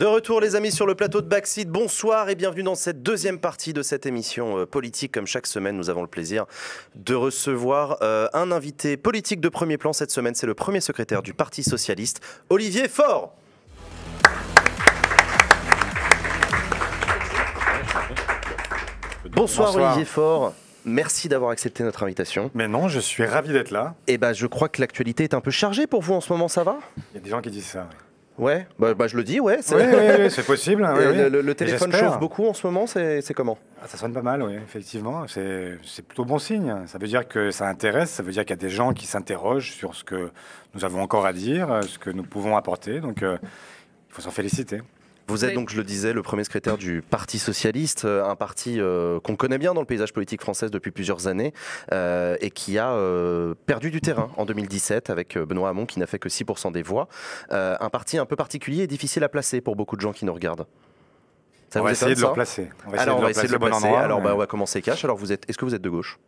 De retour les amis sur le plateau de Backseat, bonsoir et bienvenue dans cette deuxième partie de cette émission politique. Comme chaque semaine, nous avons le plaisir de recevoir un invité politique de premier plan. Cette semaine, c'est le premier secrétaire du Parti Socialiste, Olivier Faure. Bonsoir Olivier Faure. Merci d'avoir accepté notre invitation. Mais non, je suis ravi d'être là. Et je crois que l'actualité est un peu chargée pour vous en ce moment, ça va? Il y a des gens qui disent ça. Ouais, je le dis, ouais. Oui, c'est possible. Hein, oui. Le téléphone chauffe beaucoup en ce moment, c'est comment? Ça sonne pas mal, oui, effectivement. C'est plutôt bon signe. Ça veut dire que ça intéresse, ça veut dire qu'il y a des gens qui s'interrogent sur ce que nous avons encore à dire, ce que nous pouvons apporter. Donc, il faut s'en féliciter. Vous êtes donc, je le disais, le premier secrétaire du Parti Socialiste, un parti qu'on connaît bien dans le paysage politique français depuis plusieurs années et qui a perdu du terrain en 2017 avec Benoît Hamon qui n'a fait que 6% des voix. Un parti un peu particulier et difficile à placer pour beaucoup de gens qui nous regardent. On va essayer de le replacer. On va essayer de le placer. Alors, on va commencer cash. Alors, est-ce que vous êtes de gauche?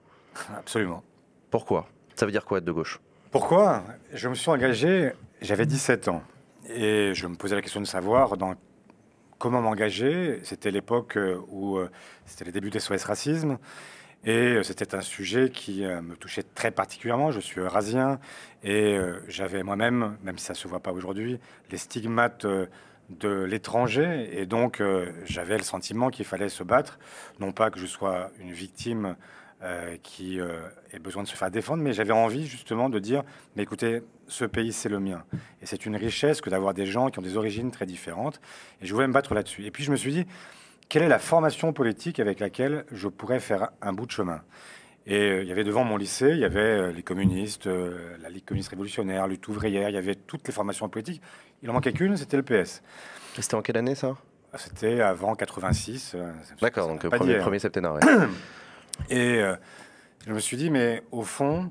Absolument. Pourquoi? Ça veut dire quoi être de gauche? Pourquoi? Je me suis engagé, j'avais 17 ans. Et je me posais la question de savoir comment m'engager. C'était l'époque où c'était les débuts des SOS Racisme. Et c'était un sujet qui me touchait très particulièrement. Je suis eurasien et j'avais moi-même, même si ça ne se voit pas aujourd'hui, les stigmates de l'étranger. Et donc, j'avais le sentiment qu'il fallait se battre. Non pas que je sois une victime qui ait besoin de se faire défendre, mais j'avais envie justement de dire, mais écoutez, ce pays, c'est le mien. Et c'est une richesse que d'avoir des gens qui ont des origines très différentes. Et je voulais me battre là-dessus. Et puis je me suis dit, quelle est la formation politique avec laquelle je pourrais faire un bout de chemin? Et il y avait devant mon lycée, il y avait les communistes, la Ligue communiste révolutionnaire, lutte ouvrière, il y avait toutes les formations politiques. Il en manquait qu'une, c'était le PS. Et c'était en quelle année ça? C'était avant 86. D'accord, donc premier septennat. Ouais. Et je me suis dit, mais au fond,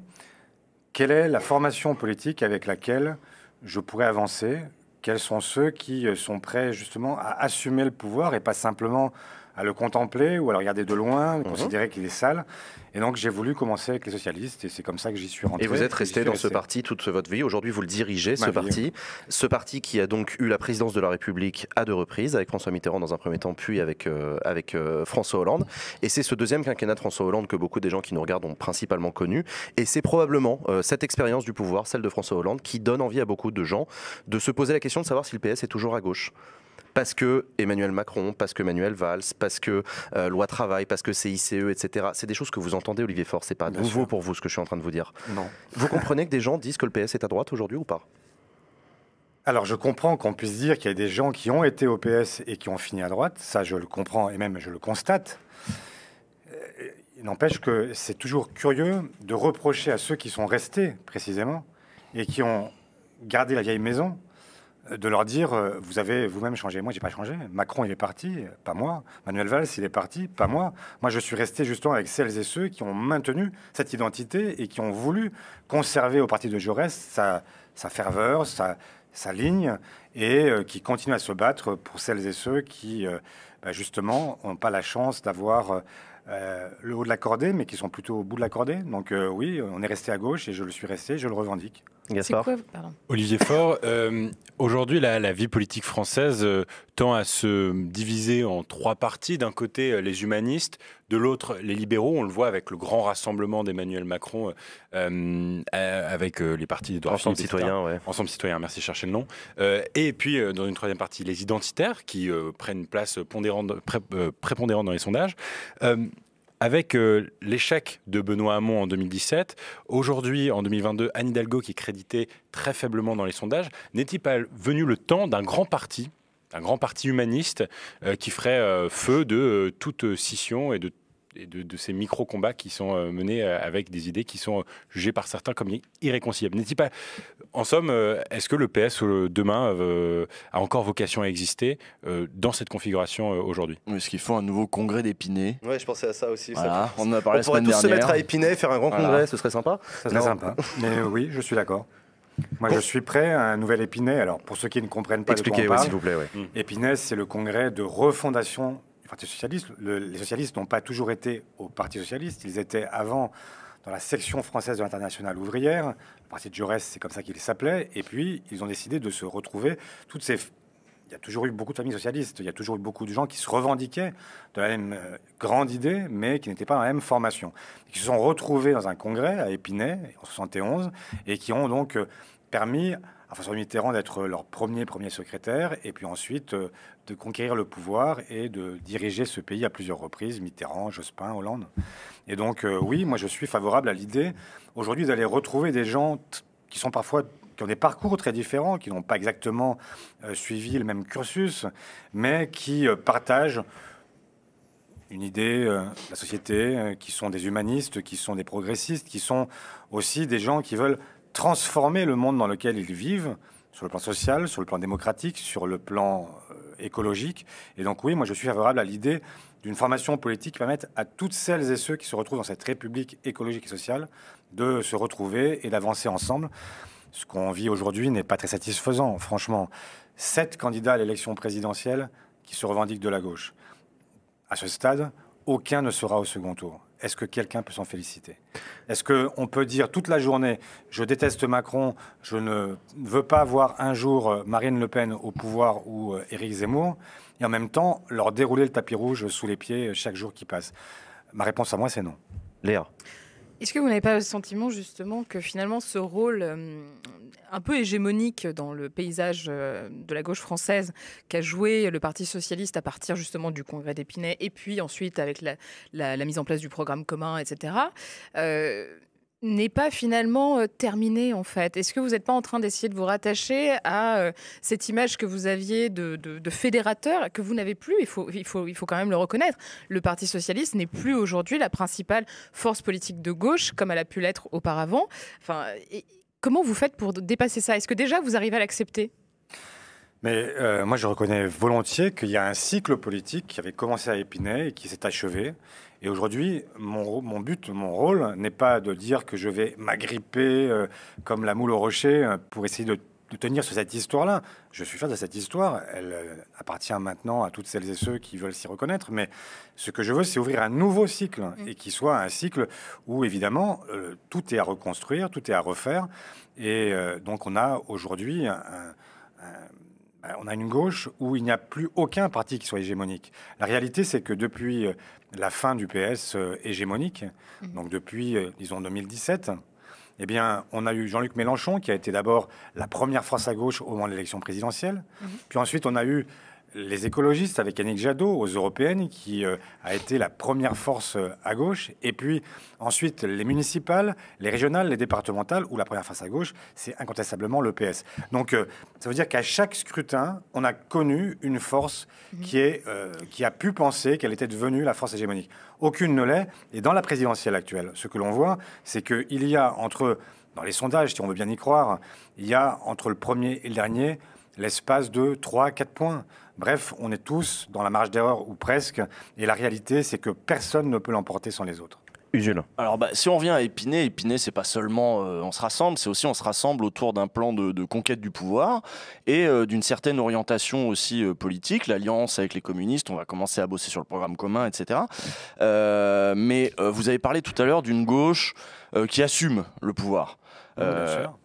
quelle est la formation politique avec laquelle je pourrais avancer? Quels sont ceux qui sont prêts justement à assumer le pouvoir et pas simplement à le contempler ou à le regarder de loin, considérer qu'il est sale? Et donc j'ai voulu commencer avec les socialistes et c'est comme ça que j'y suis rentré. Et vous êtes resté dans ce parti toute votre vie. Aujourd'hui, vous le dirigez, ce parti qui a donc eu la présidence de la République à 2 reprises, avec François Mitterrand dans un premier temps, puis avec François Hollande. Et c'est ce deuxième quinquennat de François Hollande que beaucoup des gens qui nous regardent ont principalement connu. Et c'est probablement cette expérience du pouvoir, celle de François Hollande, qui donne envie à beaucoup de gens de se poser la question de savoir si le PS est toujours à gauche. Parce que Emmanuel Macron, parce que Manuel Valls, parce que loi travail, parce que CICE, etc. C'est des choses que vous entendez, Olivier Faure. C'est pas nouveau pour vous ce que je suis en train de vous dire. Non. Vous comprenez que des gens disent que le PS est à droite aujourd'hui ou pas? Alors je comprends qu'on puisse dire qu'il y a des gens qui ont été au PS et qui ont fini à droite. Ça, je le comprends et même je le constate. Il n'empêche que c'est toujours curieux de reprocher à ceux qui sont restés précisément et qui ont gardé la vieille maison, de leur dire, vous avez vous-même changé. Moi, j'ai pas changé. Macron, il est parti, pas moi. Manuel Valls, il est parti, pas moi. Moi, je suis resté justement avec celles et ceux qui ont maintenu cette identité et qui ont voulu conserver au parti de Jaurès sa ferveur, sa ligne, et qui continuent à se battre pour celles et ceux qui, justement, n'ont pas la chance d'avoir le haut de la cordée, mais qui sont plutôt au bout de la cordée. Donc oui, on est resté à gauche et je le suis resté, je le revendique. Gaspard. Olivier Faure, aujourd'hui la vie politique française tend à se diviser en 3 parties. D'un côté les humanistes, de l'autre les libéraux. On le voit avec le grand rassemblement d'Emmanuel Macron avec les partis d'Edouard Philippe, Ensemble Citoyen, ouais. Ensemble Citoyen, merci de chercher le nom. Et puis dans une 3e partie les identitaires qui prennent une place prépondérante dans les sondages. Avec l'échec de Benoît Hamon en 2017, aujourd'hui, en 2022, Anne Hidalgo, qui est créditée très faiblement dans les sondages, n'est-il pas venu le temps d'un grand parti humaniste qui ferait feu de toute scission et de ces micro-combats qui sont menés avec des idées qui sont jugées par certains comme irréconciliables. N'est-il pas, en somme, est-ce que le PS demain a encore vocation à exister dans cette configuration aujourd'hui? Est-ce qu'il faut un nouveau congrès d'Épinay? Ouais, je pensais à ça aussi. Voilà, on en a parlé la semaine pourrait tous se dernière. mettre à Épinay, faire un grand congrès, ce serait sympa. Ça serait sympa. Mais oui, je suis d'accord. Moi, je suis prêt à un nouvel Épinay. Alors, pour ceux qui ne comprennent pas de quoi on parle, s'il vous plaît. Ouais. Épinay, c'est le congrès de refondation du Parti socialiste. Les socialistes n'ont pas toujours été au Parti socialiste. Ils étaient avant dans la section française de l'Internationale ouvrière. Le parti de Jaurès, c'est comme ça qu'il s'appelait. Et puis, ils ont décidé de se retrouver. Il y a toujours eu beaucoup de familles socialistes, il y a toujours eu beaucoup de gens qui se revendiquaient de la même grande idée, mais qui n'étaient pas dans la même formation. Qui se sont retrouvés dans un congrès à Épinay, en 71, et qui ont donc permis à François Mitterrand d'être leur premier secrétaire, et puis ensuite de conquérir le pouvoir et de diriger ce pays à plusieurs reprises, Mitterrand, Jospin, Hollande. Et donc, oui, moi je suis favorable à l'idée, aujourd'hui, d'aller retrouver des gens qui sont parfois qui ont des parcours très différents, qui n'ont pas exactement suivi le même cursus, mais qui partagent une idée de la société, qui sont des humanistes, qui sont des progressistes, qui sont aussi des gens qui veulent transformer le monde dans lequel ils vivent, sur le plan social, sur le plan démocratique, sur le plan écologique. Et donc oui, moi je suis favorable à l'idée d'une formation politique qui permette à toutes celles et ceux qui se retrouvent dans cette république écologique et sociale de se retrouver et d'avancer ensemble. Ce qu'on vit aujourd'hui n'est pas très satisfaisant, franchement. 7 candidats à l'élection présidentielle qui se revendiquent de la gauche. À ce stade, aucun ne sera au second tour. Est-ce que quelqu'un peut s'en féliciter? Est-ce qu'on peut dire toute la journée « je déteste Macron, je ne veux pas voir un jour Marine Le Pen au pouvoir ou Éric Zemmour » et en même temps leur dérouler le tapis rouge sous les pieds chaque jour qui passe? Ma réponse à moi, c'est non. Léa. Est-ce que vous n'avez pas le sentiment justement que finalement ce rôle un peu hégémonique dans le paysage de la gauche française qu'a joué le Parti socialiste à partir justement du congrès d'Épinay et puis ensuite avec la mise en place du programme commun, etc., n'est pas finalement terminé en fait? Est-ce que vous n'êtes pas en train d'essayer de vous rattacher à cette image que vous aviez de fédérateur que vous n'avez plus? Il faut quand même le reconnaître. Le Parti socialiste n'est plus aujourd'hui la principale force politique de gauche comme elle a pu l'être auparavant. Enfin, comment vous faites pour dépasser ça? Est-ce que déjà vous arrivez à l'accepter? Mais moi, je reconnais volontiers qu'il y a un cycle politique qui avait commencé à Épinay et qui s'est achevé. Et aujourd'hui, mon but, mon rôle n'est pas de dire que je vais m'agripper comme la moule au rocher pour essayer de tenir sur cette histoire-là. Je suis fier de cette histoire. Elle appartient maintenant à toutes celles et ceux qui veulent s'y reconnaître. Mais ce que je veux, c'est ouvrir un nouveau cycle et qui soit un cycle où, évidemment, tout est à reconstruire, tout est à refaire. Et donc, on a aujourd'hui on a une gauche où il n'y a plus aucun parti qui soit hégémonique. La réalité, c'est que depuis la fin du PS hégémonique, donc depuis, disons, 2017, eh bien, on a eu Jean-Luc Mélenchon, qui a été d'abord la première force à gauche au moment de l'élection présidentielle. Puis ensuite, on a eu les écologistes avec Yannick Jadot aux européennes, qui a été la première force à gauche. Et puis ensuite, les municipales, les régionales, les départementales, où la première force à gauche, c'est incontestablement le PS. Donc, ça veut dire qu'à chaque scrutin, on a connu une force qui a pu penser qu'elle était devenue la force hégémonique. Aucune ne l'est. Et dans la présidentielle actuelle, ce que l'on voit, c'est qu'il y a dans les sondages, si on veut bien y croire, il y a entre le premier et le dernier l'espace de 3-4 points. Bref, on est tous dans la marge d'erreur ou presque. Et la réalité, c'est que personne ne peut l'emporter sans les autres. Usul. Alors si on revient à Épinay, c'est pas seulement on se rassemble, c'est aussi on se rassemble autour d'un plan de conquête du pouvoir et d'une certaine orientation aussi politique, l'alliance avec les communistes, on va commencer à bosser sur le programme commun, etc. Mais vous avez parlé tout à l'heure d'une gauche qui assume le pouvoir.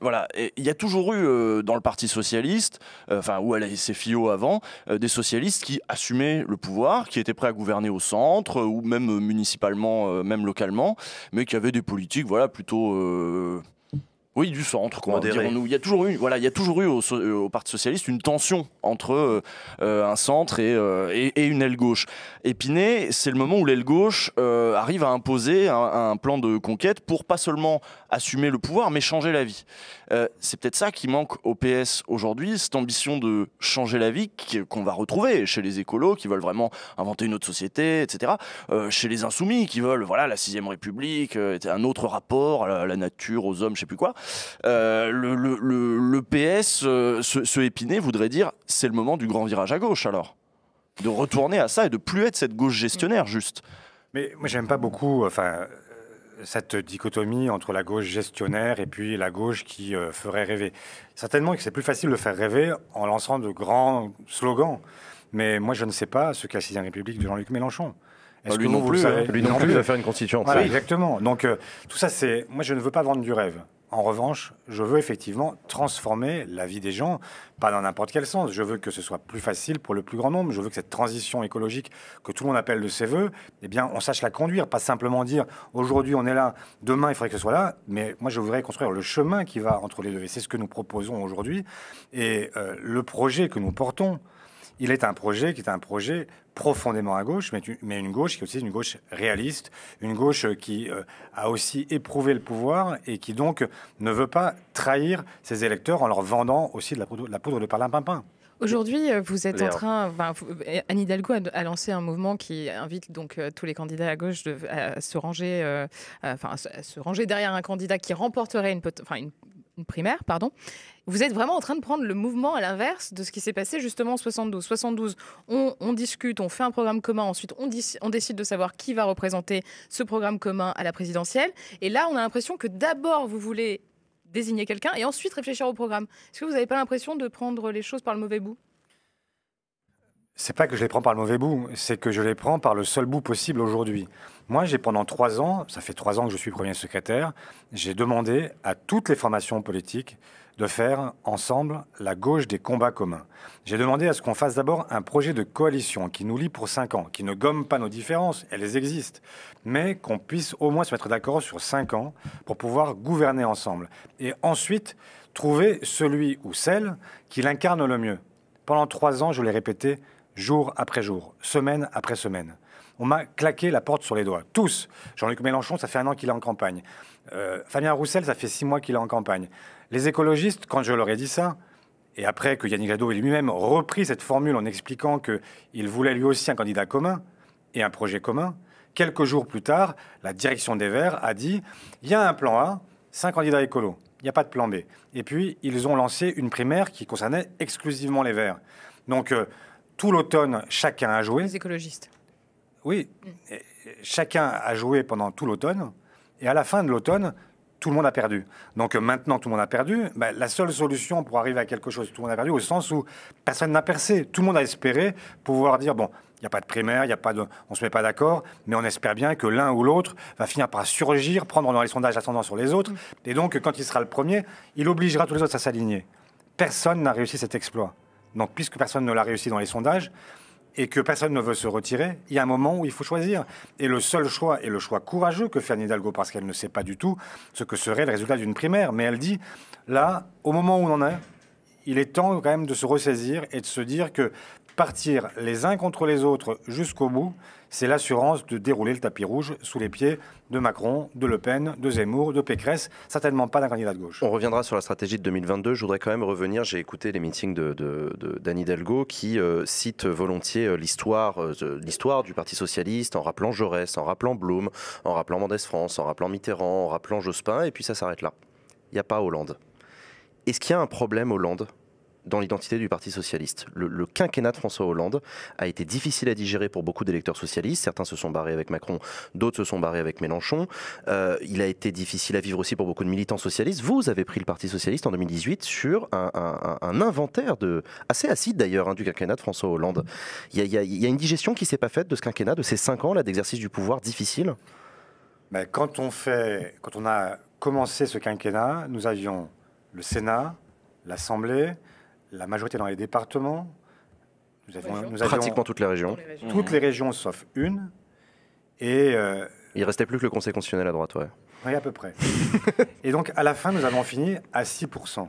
Voilà, il y a toujours eu dans le Parti socialiste, ou à la SFIO avant, des socialistes qui assumaient le pouvoir, qui étaient prêts à gouverner au centre ou même municipalement, même localement, mais qui avaient des politiques, plutôt. Oui, du centre, dirons-nous. Il y a toujours eu au Parti socialiste une tension entre un centre et une aile gauche. Épinay, c'est le moment où l'aile gauche arrive à imposer un plan de conquête pour pas seulement assumer le pouvoir, mais changer la vie. C'est peut-être ça qui manque au PS aujourd'hui, cette ambition de changer la vie qu'on va retrouver chez les écolos qui veulent vraiment inventer une autre société, etc. Chez les insoumis qui veulent la 6ème République, un autre rapport à la nature, aux hommes, je sais plus quoi. Le PS, ce Épinay voudrait dire c'est le moment du grand virage à gauche alors, de retourner à ça et de plus être cette gauche gestionnaire juste. Mais moi j'aime pas beaucoup cette dichotomie entre la gauche gestionnaire et puis la gauche qui ferait rêver. Certainement que c'est plus facile de faire rêver en lançant de grands slogans, mais moi je ne sais pas ce qu'est la 6ème République de Jean-Luc Mélenchon. Est-ce que lui non plus, savez lui non plus, il va faire une constituante. Voilà, exactement. Donc tout ça, moi je ne veux pas vendre du rêve. En revanche, je veux effectivement transformer la vie des gens, pas dans n'importe quel sens. Je veux que ce soit plus facile pour le plus grand nombre. Je veux que cette transition écologique que tout le monde appelle de ses voeux, eh bien, on sache la conduire, pas simplement dire aujourd'hui on est là, demain il faudrait que ce soit là. Mais moi, je voudrais construire le chemin qui va entre les deux. Et c'est ce que nous proposons aujourd'hui. Et le projet que nous portons, il est un projet qui est un projet profondément à gauche, mais une gauche qui est aussi une gauche réaliste, une gauche qui a aussi éprouvé le pouvoir et qui donc ne veut pas trahir ses électeurs en leur vendant aussi de la poudre de perlimpinpin. Aujourd'hui, vous êtes en train. Anne Hidalgo a lancé un mouvement qui invite donc tous les candidats à gauche à se ranger, à se ranger derrière un candidat qui remporterait une primaire, pardon. Vous êtes vraiment en train de prendre le mouvement à l'inverse de ce qui s'est passé justement en 72. 72, on discute, on fait un programme commun, ensuite on décide de savoir qui va représenter ce programme commun à la présidentielle. Et là, on a l'impression que d'abord, vous voulez désigner quelqu'un et ensuite réfléchir au programme. Est-ce que vous n'avez pas l'impression de prendre les choses par le mauvais bout ? C'est pas que je les prends par le mauvais bout, c'est que je les prends par le seul bout possible aujourd'hui. Moi, j'ai pendant 3 ans, ça fait 3 ans que je suis premier secrétaire, j'ai demandé à toutes les formations politiques de faire ensemble la gauche des combats communs. J'ai demandé à ce qu'on fasse d'abord un projet de coalition qui nous lie pour 5 ans, qui ne gomme pas nos différences, elles existent, mais qu'on puisse au moins se mettre d'accord sur 5 ans pour pouvoir gouverner ensemble. Et ensuite, trouver celui ou celle qui l'incarne le mieux. Pendant 3 ans, je l'ai répété jour après jour, semaine après semaine. On m'a claqué la porte sur les doigts, tous. Jean-Luc Mélenchon, ça fait 1 an qu'il est en campagne. Fabien Roussel, ça fait 6 mois qu'il est en campagne. Les écologistes, quand je leur ai dit ça, et après que Yannick Jadot ait lui-même repris cette formule en expliquant qu'il voulait lui aussi un candidat commun et un projet commun, quelques jours plus tard, la direction des Verts a dit « il y a un plan A, 5 candidats écolos, il n'y a pas de plan B ». Et puis, ils ont lancé une primaire qui concernait exclusivement les Verts. Donc, tout l'automne, chacun a joué. Les écologistes. Oui, chacun a joué pendant tout l'automne. Et à la fin de l'automne, tout le monde a perdu. Donc maintenant, tout le monde a perdu. La seule solution pour arriver à quelque chose, tout le monde a perdu, au sens où personne n'a percé. Tout le monde a espéré pouvoir dire, bon, il n'y a pas de primaire, on ne se met pas d'accord, mais on espère bien que l'un ou l'autre va finir par surgir, prendre dans les sondages l'ascendant sur les autres. Et donc, quand il sera le premier, il obligera tous les autres à s'aligner. Personne n'a réussi cet exploit. Donc, puisque personne ne l'a réussi dans les sondages, et que personne ne veut se retirer, il y a un moment où il faut choisir. Et le seul choix est le choix courageux que fait Anne Hidalgo, parce qu'elle ne sait pas du tout ce que serait le résultat d'une primaire. Mais elle dit, là, au moment où on en est, il est temps quand même de se ressaisir et de se dire que partir les uns contre les autres jusqu'au bout, c'est l'assurance de dérouler le tapis rouge sous les pieds de Macron, de Le Pen, de Zemmour, de Pécresse, certainement pas d'un candidat de gauche. On reviendra sur la stratégie de 2022. Je voudrais quand même revenir, j'ai écouté les meetings d'Anne Hidalgo qui cite volontiers l'histoire du Parti Socialiste en rappelant Jaurès, en rappelant Blum, en rappelant Mendès France, en rappelant Mitterrand, en rappelant Jospin, et puis ça s'arrête là. Il n'y a pas Hollande. Est-ce qu'il y a un problème Hollande dans l'identité du Parti socialiste? Le quinquennat de François Hollande a été difficile à digérer pour beaucoup d'électeurs socialistes. Certains se sont barrés avec Macron, d'autres se sont barrés avec Mélenchon. Il a été difficile à vivre aussi pour beaucoup de militants socialistes. Vous avez pris le Parti socialiste en 2018 sur un inventaire assez acide d'ailleurs du quinquennat de François Hollande. Il y a une digestion qui ne s'est pas faite de ce quinquennat, de ces 5 ans là d'exercice du pouvoir difficile. Quand on a commencé ce quinquennat, nous avions le Sénat, l'Assemblée, la majorité dans les départements. Nous avions pratiquement toutes les régions. Toutes les régions sauf une. Et il ne restait plus que le Conseil constitutionnel à droite, ouais. Oui, à peu près. Et donc, à la fin, nous avons fini à 6%.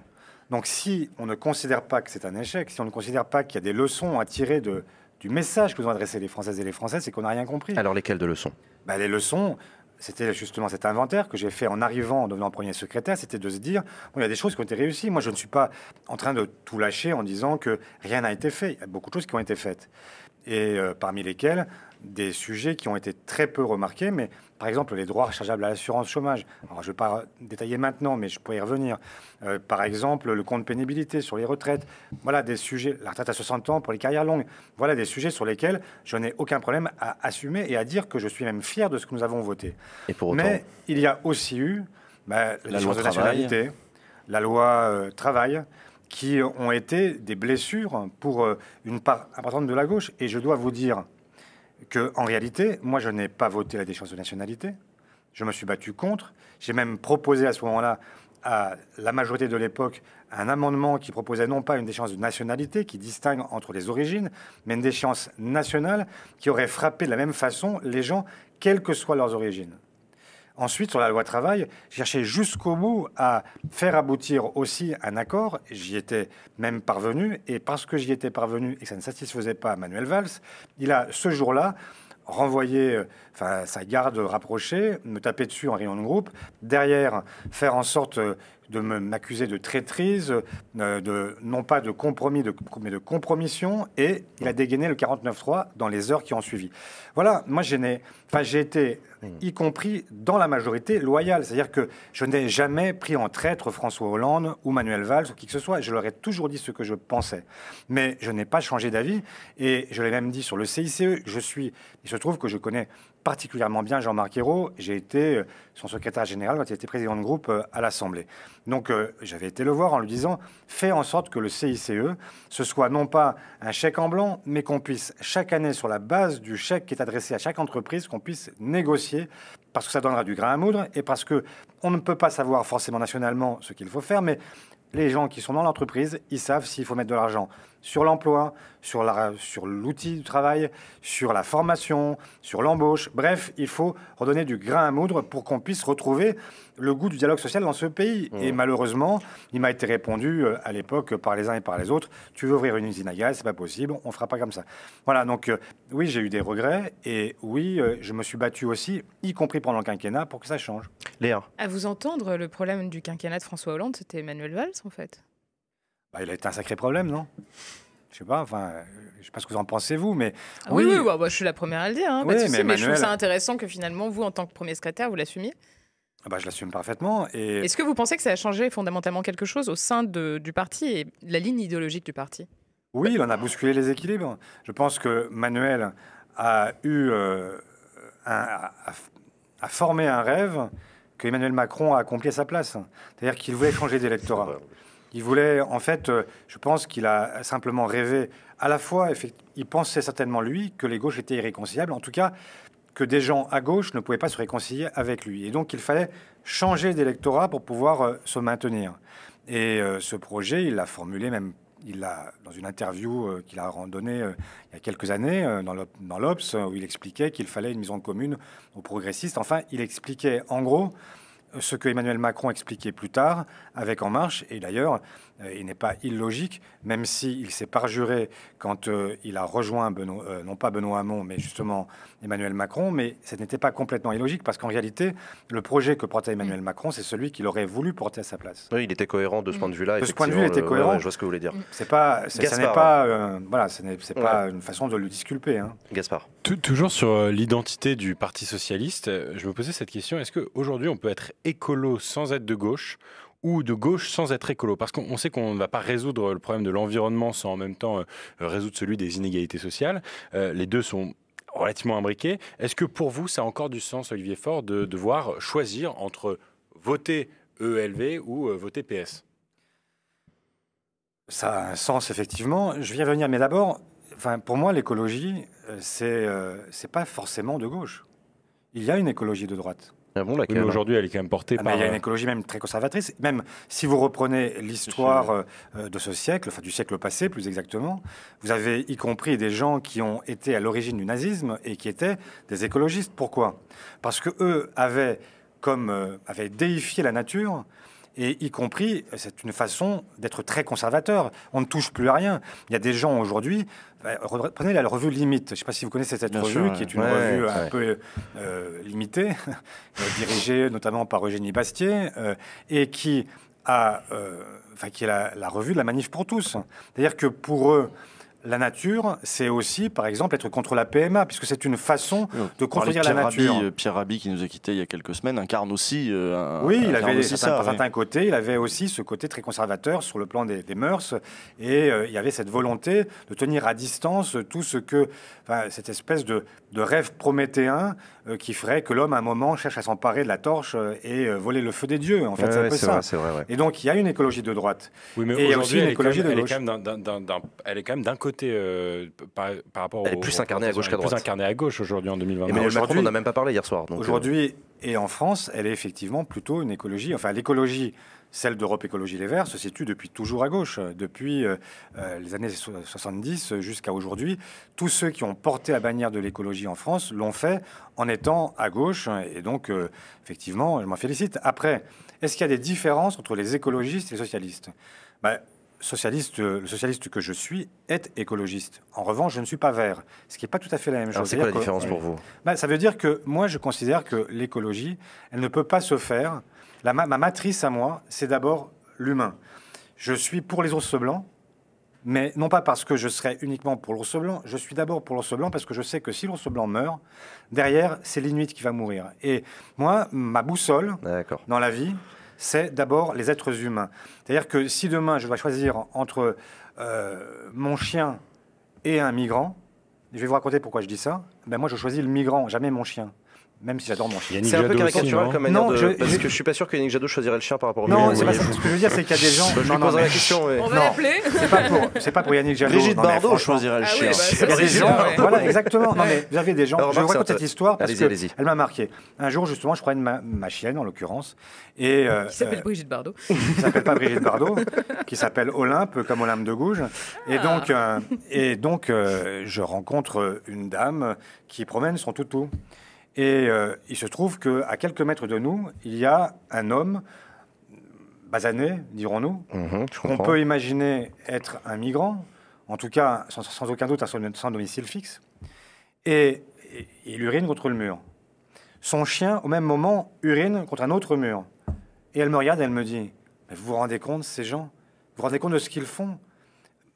Donc, si on ne considère pas que c'est un échec, si on ne considère pas qu'il y a des leçons à tirer du message que nous ont adressé les Françaises et les Français, c'est qu'on n'a rien compris. Alors, lesquelles de leçons? Les leçons... C'était justement cet inventaire que j'ai fait en arrivant, en devenant premier secrétaire, c'était de se dire, il y a des choses qui ont été réussies. Moi, je ne suis pas en train de tout lâcher en disant que rien n'a été fait. Il y a beaucoup de choses qui ont été faites. Et parmi lesquelles, des sujets qui ont été très peu remarqués, mais par exemple les droits rechargeables à l'assurance chômage. Alors, je ne vais pas détailler maintenant, mais je pourrais y revenir. Par exemple, le compte pénibilité sur les retraites. Voilà des sujets, la retraite à 60 ans pour les carrières longues. Voilà des sujets sur lesquels je n'ai aucun problème à assumer et à dire que je suis même fier de ce que nous avons voté. Et pour autant... Mais il y a aussi eu la loi de nationalité, la loi travail, qui ont été des blessures pour une part importante de la gauche. Et je dois vous dire qu'en réalité, moi, je n'ai pas voté la déchéance de nationalité. Je me suis battu contre. J'ai même proposé à ce moment-là à la majorité de l'époque un amendement qui proposait non pas une déchéance de nationalité qui distingue entre les origines, mais une déchéance nationale qui aurait frappé de la même façon les gens, quelles que soient leurs origines. Ensuite, sur la loi travail, je cherchais jusqu'au bout à faire aboutir aussi un accord. J'y étais même parvenu, et parce que j'y étais parvenu et que ça ne satisfaisait pas Manuel Valls, il a ce jour-là renvoyer sa garde rapprochée, me taper dessus en réunion de groupe, derrière faire en sorte de m'accuser de traîtrise, non pas de compromis, mais de compromission, et il a dégainé le 49-3 dans les heures qui ont suivi. Voilà, moi j'ai été, y compris dans la majorité, loyal, c'est-à-dire que je n'ai jamais pris en traître François Hollande ou Manuel Valls ou qui que ce soit, je leur ai toujours dit ce que je pensais. Mais je n'ai pas changé d'avis, et je l'ai même dit sur le CICE, il se trouve que je connais particulièrement bien Jean-Marc Ayrault. J'ai été son secrétaire général quand il était président de groupe à l'Assemblée. Donc j'avais été le voir en lui disant « Fais en sorte que le CICE, ce soit non pas un chèque en blanc, mais qu'on puisse chaque année, sur la base du chèque qui est adressé à chaque entreprise, qu'on puisse négocier, parce que ça donnera du grain à moudre et parce qu'on ne peut pas savoir forcément nationalement ce qu'il faut faire, mais les gens qui sont dans l'entreprise, ils savent s'il faut mettre de l'argent sur l'emploi, sur l'outil du travail, sur la formation, sur l'embauche. Bref, il faut redonner du grain à moudre pour qu'on puisse retrouver le goût du dialogue social dans ce pays. Et malheureusement, il m'a été répondu à l'époque par les uns et par les autres, tu veux ouvrir une usine à gaz, c'est pas possible, on fera pas comme ça. Voilà, donc oui, j'ai eu des regrets et oui, je me suis battu aussi, y compris pendant le quinquennat, pour que ça change. Léa. À vous entendre, le problème du quinquennat de François Hollande, c'était Manuel Valls, en fait. Il a été un sacré problème, non ? Je sais pas, je sais pas ce que vous en pensez, vous, mais... Oui, je suis la première à le dire, mais je trouve ça intéressant que finalement, vous, en tant que premier secrétaire, vous l'assumiez. Je l'assume parfaitement. Et... Est-ce que vous pensez que ça a changé fondamentalement quelque chose au sein du parti et la ligne idéologique du parti ? Oui, il en a bousculé les équilibres. Je pense que Manuel a eu a formé un rêve que Emmanuel Macron a accompli à sa place. C'est-à-dire qu'il voulait changer d'électorat. Il voulait, en fait, je pense qu'il a simplement rêvé, à la fois, il pensait certainement, lui, que les gauches étaient irréconciliables, en tout cas, que des gens à gauche ne pouvaient pas se réconcilier avec lui. Et donc, il fallait changer d'électorat pour pouvoir se maintenir. Et ce projet, il l'a formulé même, dans une interview qu'il a donnée il y a quelques années, dans l'Obs, où il expliquait qu'il fallait une mise en commune aux progressistes. Enfin, il expliquait, en gros, ce que Emmanuel Macron expliquait plus tard avec En Marche. Et d'ailleurs, il n'est pas illogique, même s'il s'est parjuré quand il a rejoint, non pas Benoît Hamon, mais justement Emmanuel Macron. Mais ce n'était pas complètement illogique, parce qu'en réalité, le projet que portait Emmanuel Macron, c'est celui qu'il aurait voulu porter à sa place. Oui, il était cohérent de ce point de vue-là. De ce point de vue, il était cohérent. Je vois ce que vous voulez dire. Ce n'est pas une façon de le disculper. Hein. Gaspard. Toujours sur l'identité du Parti socialiste, je me posais cette question, est-ce qu'aujourd'hui on peut être écolo sans être de gauche ou de gauche sans être écolo? Parce qu'on sait qu'on ne va pas résoudre le problème de l'environnement sans en même temps résoudre celui des inégalités sociales. Les deux sont relativement imbriqués. Est-ce que pour vous, ça a encore du sens, Olivier Faure, de devoir choisir entre voter EELV ou voter PS? Ça a un sens, effectivement. Je vais y revenir, mais d'abord, pour moi, l'écologie, c'est pas forcément de gauche. Il y a une écologie de droite. Ah bon, mais aujourd'hui, elle est quand même portée par... Il y a une écologie même très conservatrice. Même si vous reprenez l'histoire de ce siècle, du siècle passé plus exactement, vous avez y compris des gens qui ont été à l'origine du nazisme et qui étaient des écologistes. Pourquoi? Parce que eux avaient déifié la nature. Et y compris, c'est une façon d'être très conservateur. On ne touche plus à rien. Il y a des gens aujourd'hui... Prenez la revue Limite. Je ne sais pas si vous connaissez cette revue, qui est une revue un peu limitée, dirigée notamment par Eugénie Bastier, et qui est la revue de la Manif pour tous. C'est-à-dire que pour eux, la nature, c'est aussi, par exemple, être contre la PMA, puisque c'est une façon de contredire la nature. Pierre Rabhi, qui nous a quittés il y a quelques semaines, incarne aussi il avait certains côtés, il avait aussi ce côté très conservateur sur le plan des mœurs, et il y avait cette volonté de tenir à distance tout ce que... cette espèce de rêve prométhéen qui ferait que l'homme, à un moment, cherche à s'emparer de la torche et voler le feu des dieux. En fait, c'est un peu ça. C'est vrai. Et donc, il y a une écologie de droite. Oui, mais et il y a aussi une écologie de gauche. Elle est quand même d'un côté côté par rapport Elle est plus incarnée à gauche qu'à droite. Plus incarnée à gauche aujourd'hui en 2020. Emmanuel Macron n'en a même pas parlé hier soir. Aujourd'hui, et en France, elle est effectivement plutôt une écologie. Enfin, l'écologie, celle d'Europe Écologie Les Verts, se situe depuis toujours à gauche. Depuis les années 70 jusqu'à aujourd'hui, tous ceux qui ont porté la bannière de l'écologie en France l'ont fait en étant à gauche. Et donc, effectivement, je m'en félicite. Après, est-ce qu'il y a des différences entre les écologistes et les socialistes? Le socialiste que je suis est écologiste. En revanche, je ne suis pas vert, ce qui n'est pas tout à fait la même chose. Alors, c'est quoi la différence pour vous? Ça veut dire que moi, je considère que l'écologie, elle ne peut pas se faire. Ma matrice à moi, c'est d'abord l'humain. Je suis pour les ours blancs, mais non pas parce que je serais uniquement pour l'ours blanc. Je suis d'abord pour l'ours blanc parce que je sais que si l'ours blanc meurt, derrière, c'est l'Inuit qui va mourir. Et moi, ma boussole dans la vie, c'est d'abord les êtres humains. C'est-à-dire que si demain, je dois choisir entre mon chien et un migrant, je vais vous raconter pourquoi je dis ça. Moi, je choisis le migrant, jamais mon chien. Même si j'adore mon chien. C'est un peu caricatural comme manière parce que je suis pas sûr que Yannick Jadot choisirait le chien par rapport au migrant. Non, c'est pas ça. Ce que je veux dire, c'est qu'il y a des gens... Je lui poserai la question. On va l'appeler. C'est pas pour Yannick Jadot. Brigitte Bardot choisirait le chien. Il y a des gens... Voilà, exactement. Non, mais vous avez des gens... Je vous raconte cette histoire parce qu'elle m'a marqué. Un jour, justement, je prenais ma chienne, en l'occurrence. Qui s'appelle Brigitte Bardot. Qui s'appelle pas Brigitte Bardot, qui s'appelle Olympe, comme Olympe de Gouges. Et donc, je rencontre une dame qui promène son toutou. Et il se trouve qu'à quelques mètres de nous, il y a un homme basané, dirons-nous, qu'on peut imaginer être un migrant, en tout cas, sans aucun doute, sans domicile fixe, et il urine contre le mur. Son chien, au même moment, urine contre un autre mur. Et elle me regarde et elle me dit, « Vous vous rendez compte, ces gens? Vous vous rendez compte de ce qu'ils font ?»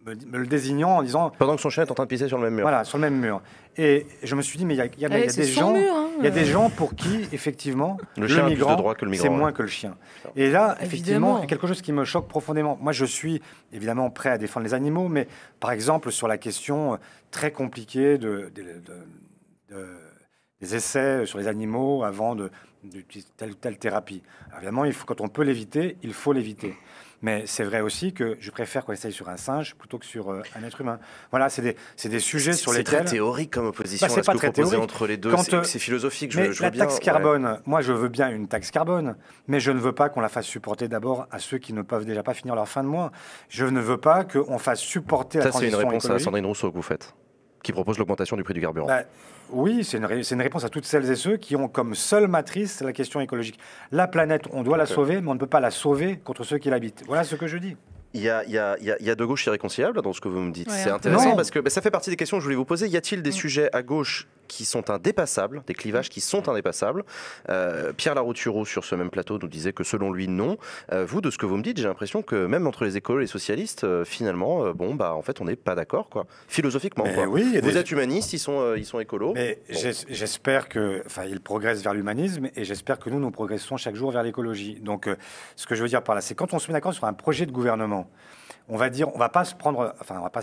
me le désignant en disant... Pendant que son chien est en train de pisser sur le même mur. Voilà, sur le même mur. Et je me suis dit, mais il y a des gens... Il y a des gens pour qui, effectivement, le migrant, c'est moins que le chien. Et là, effectivement, il y a quelque chose qui me choque profondément. Moi, je suis évidemment prêt à défendre les animaux, mais par exemple, sur la question très compliquée des essais sur les animaux avant d'utiliser telle ou telle thérapie. Alors, évidemment, quand on peut l'éviter, il faut l'éviter. Mais c'est vrai aussi que je préfère qu'on essaye sur un singe plutôt que sur un être humain. Voilà, c'est des sujets sur lesquels... C'est très théorique comme opposition. C'est pas très théorique. Entre les deux, c'est philosophique. Mais la taxe carbone, moi je veux bien une taxe carbone, mais je ne veux pas qu'on la fasse supporter d'abord à ceux qui ne peuvent déjà pas finir leur fin de mois. Je ne veux pas qu'on fasse supporter la transition écologique. Ça, c'est une réponse à Sandrine Rousseau que vous faites, qui propose l'augmentation du prix du carburant. Oui, c'est une réponse à toutes celles et ceux qui ont comme seule matrice la question écologique. La planète, on doit la sauver, mais on ne peut pas la sauver contre ceux qui l'habitent. Voilà ce que je dis. Il y a deux gauches irréconciliables dans ce que vous me dites. C'est intéressant parce que ça fait partie des questions que je voulais vous poser. Y a-t-il des sujets à gauche qui sont indépassables, des clivages qui sont indépassables? Pierre Larouturou, sur ce même plateau, nous disait que selon lui, non. Vous, de ce que vous me dites, j'ai l'impression que même entre les écolos et les socialistes, finalement, en fait, on n'est pas d'accord, quoi. Philosophiquement, quoi. Oui, vous êtes humanistes, ils sont écolos. Mais j'espère qu'ils progressent vers l'humanisme et j'espère que nous progressons chaque jour vers l'écologie. Donc, ce que je veux dire par là, c'est quand on se met d'accord sur un projet de gouvernement, on va pas se prendre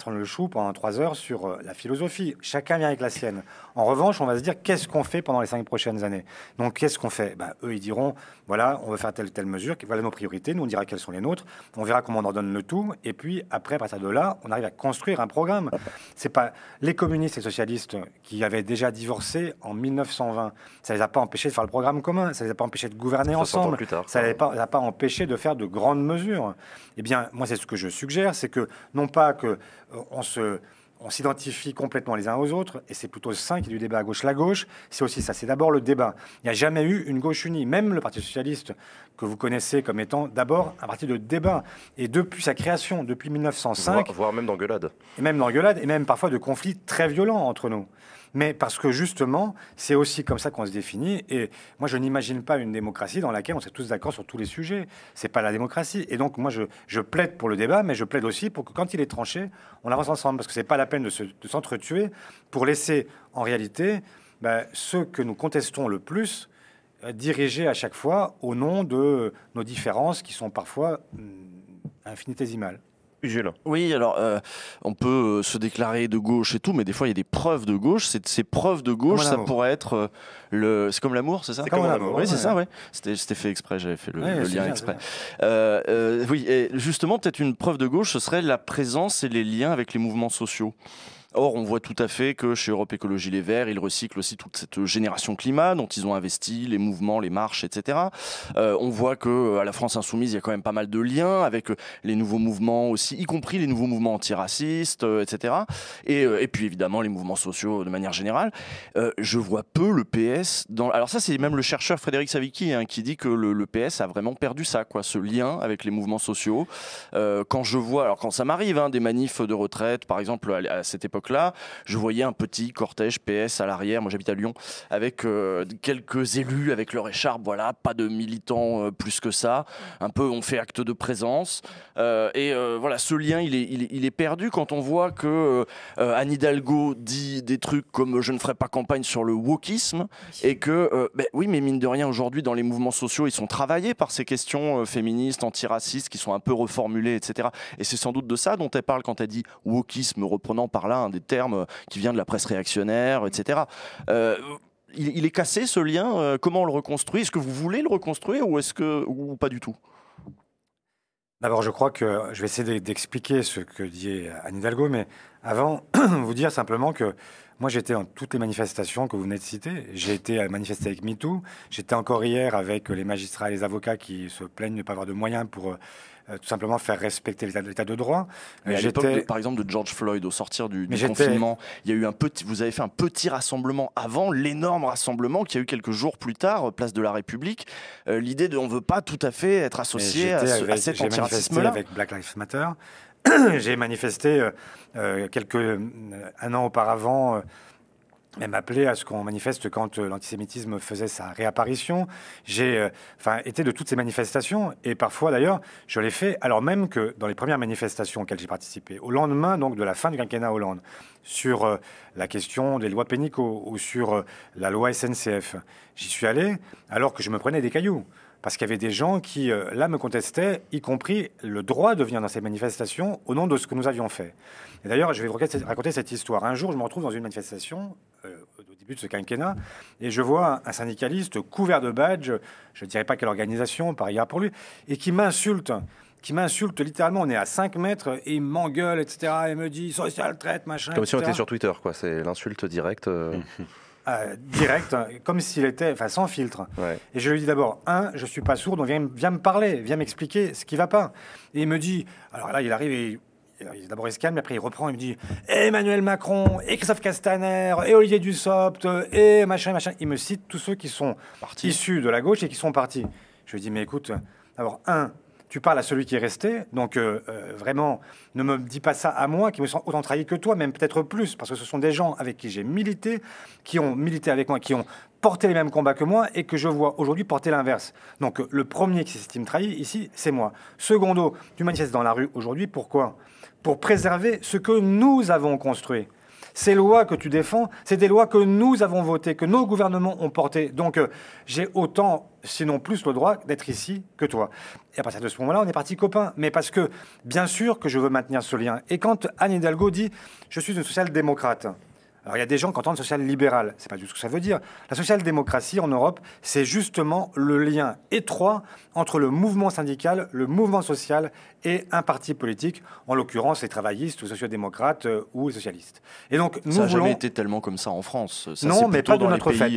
le chou pendant 3 heures sur la philosophie. Chacun vient avec la sienne. En revanche, on va se dire qu'est-ce qu'on fait pendant les 5 prochaines années. Donc, qu'est-ce qu'on fait? Eux, ils diront, voilà, on veut faire telle mesure, voilà nos priorités. Nous, on dira quelles sont les nôtres. On verra comment on ordonne le tout. Et puis, après, à partir de là, on arrive à construire un programme. C'est pas les communistes et les socialistes qui avaient déjà divorcé en 1920. Ça les a pas empêchés de faire le programme commun. Ça les a pas empêchés de gouverner ensemble. Ça les a pas empêchés de faire de grandes mesures. Eh bien, moi, c'est ce que je suggère, c'est que non pas que on s'identifie complètement les uns aux autres, et c'est plutôt sain qu'il y ait du débat à gauche. La gauche, c'est aussi ça, c'est d'abord le débat. Il n'y a jamais eu une gauche unie, même le Parti socialiste, que vous connaissez comme étant d'abord un parti de débat. Et depuis sa création, depuis 1905... Voire même d'engueulade. Et même parfois de conflits très violents entre nous. Mais parce que justement, c'est aussi comme ça qu'on se définit. Et moi, je n'imagine pas une démocratie dans laquelle on serait tous d'accord sur tous les sujets. C'est pas la démocratie. Et donc, moi, je plaide pour le débat, mais je plaide aussi pour que quand il est tranché, on avance ensemble. Parce que c'est pas la peine de s'entretuer pour laisser, en réalité, ceux que nous contestons le plus diriger à chaque fois au nom de nos différences qui sont parfois infinitésimales. Jules. Oui, alors on peut se déclarer de gauche et tout, mais des fois il y a des preuves de gauche. Ces preuves de gauche, ça pourrait être c'est comme l'amour, c'est ça? C'est comme l'amour. Oui, c'est ça, ouais. C'était fait exprès, j'avais fait le lien bien, exprès. Oui, et justement, peut-être une preuve de gauche, ce serait la présence et les liens avec les mouvements sociaux. Or, on voit tout à fait que chez Europe Écologie Les Verts, ils recyclent aussi toute cette génération climat dont ils ont investi, les mouvements, les marches, etc. On voit que à la France Insoumise, il y a quand même pas mal de liens avec les nouveaux mouvements aussi, y compris les nouveaux mouvements antiracistes, etc. Et puis évidemment les mouvements sociaux de manière générale. Je vois peu le PS dans. Alors ça, c'est même le chercheur Frédéric Savicki qui dit que le PS a vraiment perdu ça, quoi, ce lien avec les mouvements sociaux. Quand je vois, alors quand ça m'arrive, des manifs de retraite, par exemple à cette époque là, je voyais un petit cortège PS à l'arrière, moi j'habite à Lyon, avec quelques élus avec leur écharpe, voilà, pas de militants plus que ça, un peu on fait acte de présence, voilà, ce lien il est perdu quand on voit que Anne Hidalgo dit des trucs comme je ne ferai pas campagne sur le wokisme, et que, oui, mais mine de rien aujourd'hui dans les mouvements sociaux, ils sont travaillés par ces questions féministes, antiracistes, qui sont un peu reformulées, etc. Et c'est sans doute de ça dont elle parle quand elle dit wokisme, reprenant par là des termes qui vient de la presse réactionnaire, etc. Il est cassé ce lien. Comment on le reconstruit? Est-ce que vous voulez le reconstruire ou pas du tout? D'abord, je crois que je vais essayer d'expliquer ce que dit Anne Hidalgo, mais avant, vous dire simplement que moi, j'étais dans toutes les manifestations que vous venez de citer. J'ai été manifester avec MeToo. J'étais encore hier avec les magistrats et les avocats qui se plaignent de ne pas avoir de moyens pour tout simplement faire respecter l'état de droit. Mais à l'époque, par exemple, de George Floyd, au sortir du confinement, il y a eu vous avez fait un petit rassemblement avant l'énorme rassemblement qu'il y a eu quelques jours plus tard, place de la République. L'idée de on ne veut pas tout à fait être associé à cet antiracisme-là. Avec Black Lives Matter. J'ai manifesté un an auparavant, même appelé à ce qu'on manifeste quand l'antisémitisme faisait sa réapparition. J'ai été de toutes ces manifestations, et parfois d'ailleurs, je l'ai fait alors même que dans les premières manifestations auxquelles j'ai participé, au lendemain donc de la fin du quinquennat Hollande, sur la question des lois pénicaux ou sur la loi SNCF, j'y suis allé alors que je me prenais des cailloux. Parce qu'il y avait des gens qui, là, me contestaient, y compris le droit de venir dans ces manifestations au nom de ce que nous avions fait. Et d'ailleurs, je vais vous raconter cette histoire. Un jour, je me retrouve dans une manifestation, au début de ce quinquennat, et je vois un syndicaliste couvert de badges, je ne dirais pas quelle organisation, par ailleurs pour lui, et qui m'insulte littéralement. On est à 5 mètres, et il m'engueule, etc. Et me dit « social traite, machin ». Comme si on était sur Twitter, quoi. C'est l'insulte directe. Direct, comme s'il était, sans filtre. Ouais. Et je lui dis d'abord, je suis pas sourd, donc viens me parler, viens m'expliquer ce qui va pas. Et il me dit, alors là, il arrive et d'abord il se calme, mais après il reprend, il me dit, Emmanuel Macron, et Christophe Castaner, et Olivier Dussopt, et machin. Il me cite tous ceux qui sont issus de la gauche et qui sont partis. Je lui dis, mais écoute, d'abord, tu parles à celui qui est resté, donc vraiment, ne me dis pas ça à moi, qui me sens autant trahi que toi, même peut-être plus, parce que ce sont des gens avec qui j'ai milité, qui ont milité avec moi, qui ont porté les mêmes combats que moi, et que je vois aujourd'hui porter l'inverse. Donc le premier qui s'estime trahi ici, c'est moi. Secondo, tu manifestes dans la rue aujourd'hui, pourquoi? Pour préserver ce que nous avons construit. Ces lois que tu défends, c'est des lois que nous avons votées, que nos gouvernements ont portées. Donc, j'ai autant, sinon plus, le droit d'être ici que toi. Et à partir de ce moment-là, on est partis copains. Mais parce que, bien sûr que je veux maintenir ce lien. Et quand Anne Hidalgo dit « je suis une social-démocrate », alors il y a des gens qui entendent social-libéral. C'est pas du tout ce que ça veut dire. La social-démocratie en Europe, c'est justement le lien étroit entre le mouvement syndical, le mouvement social et un parti politique, en l'occurrence les travaillistes ou sociodémocrates ou les socialistes. Et donc, ça n'a jamais été tellement comme ça en France. Ça, non, mais pas de notre fait.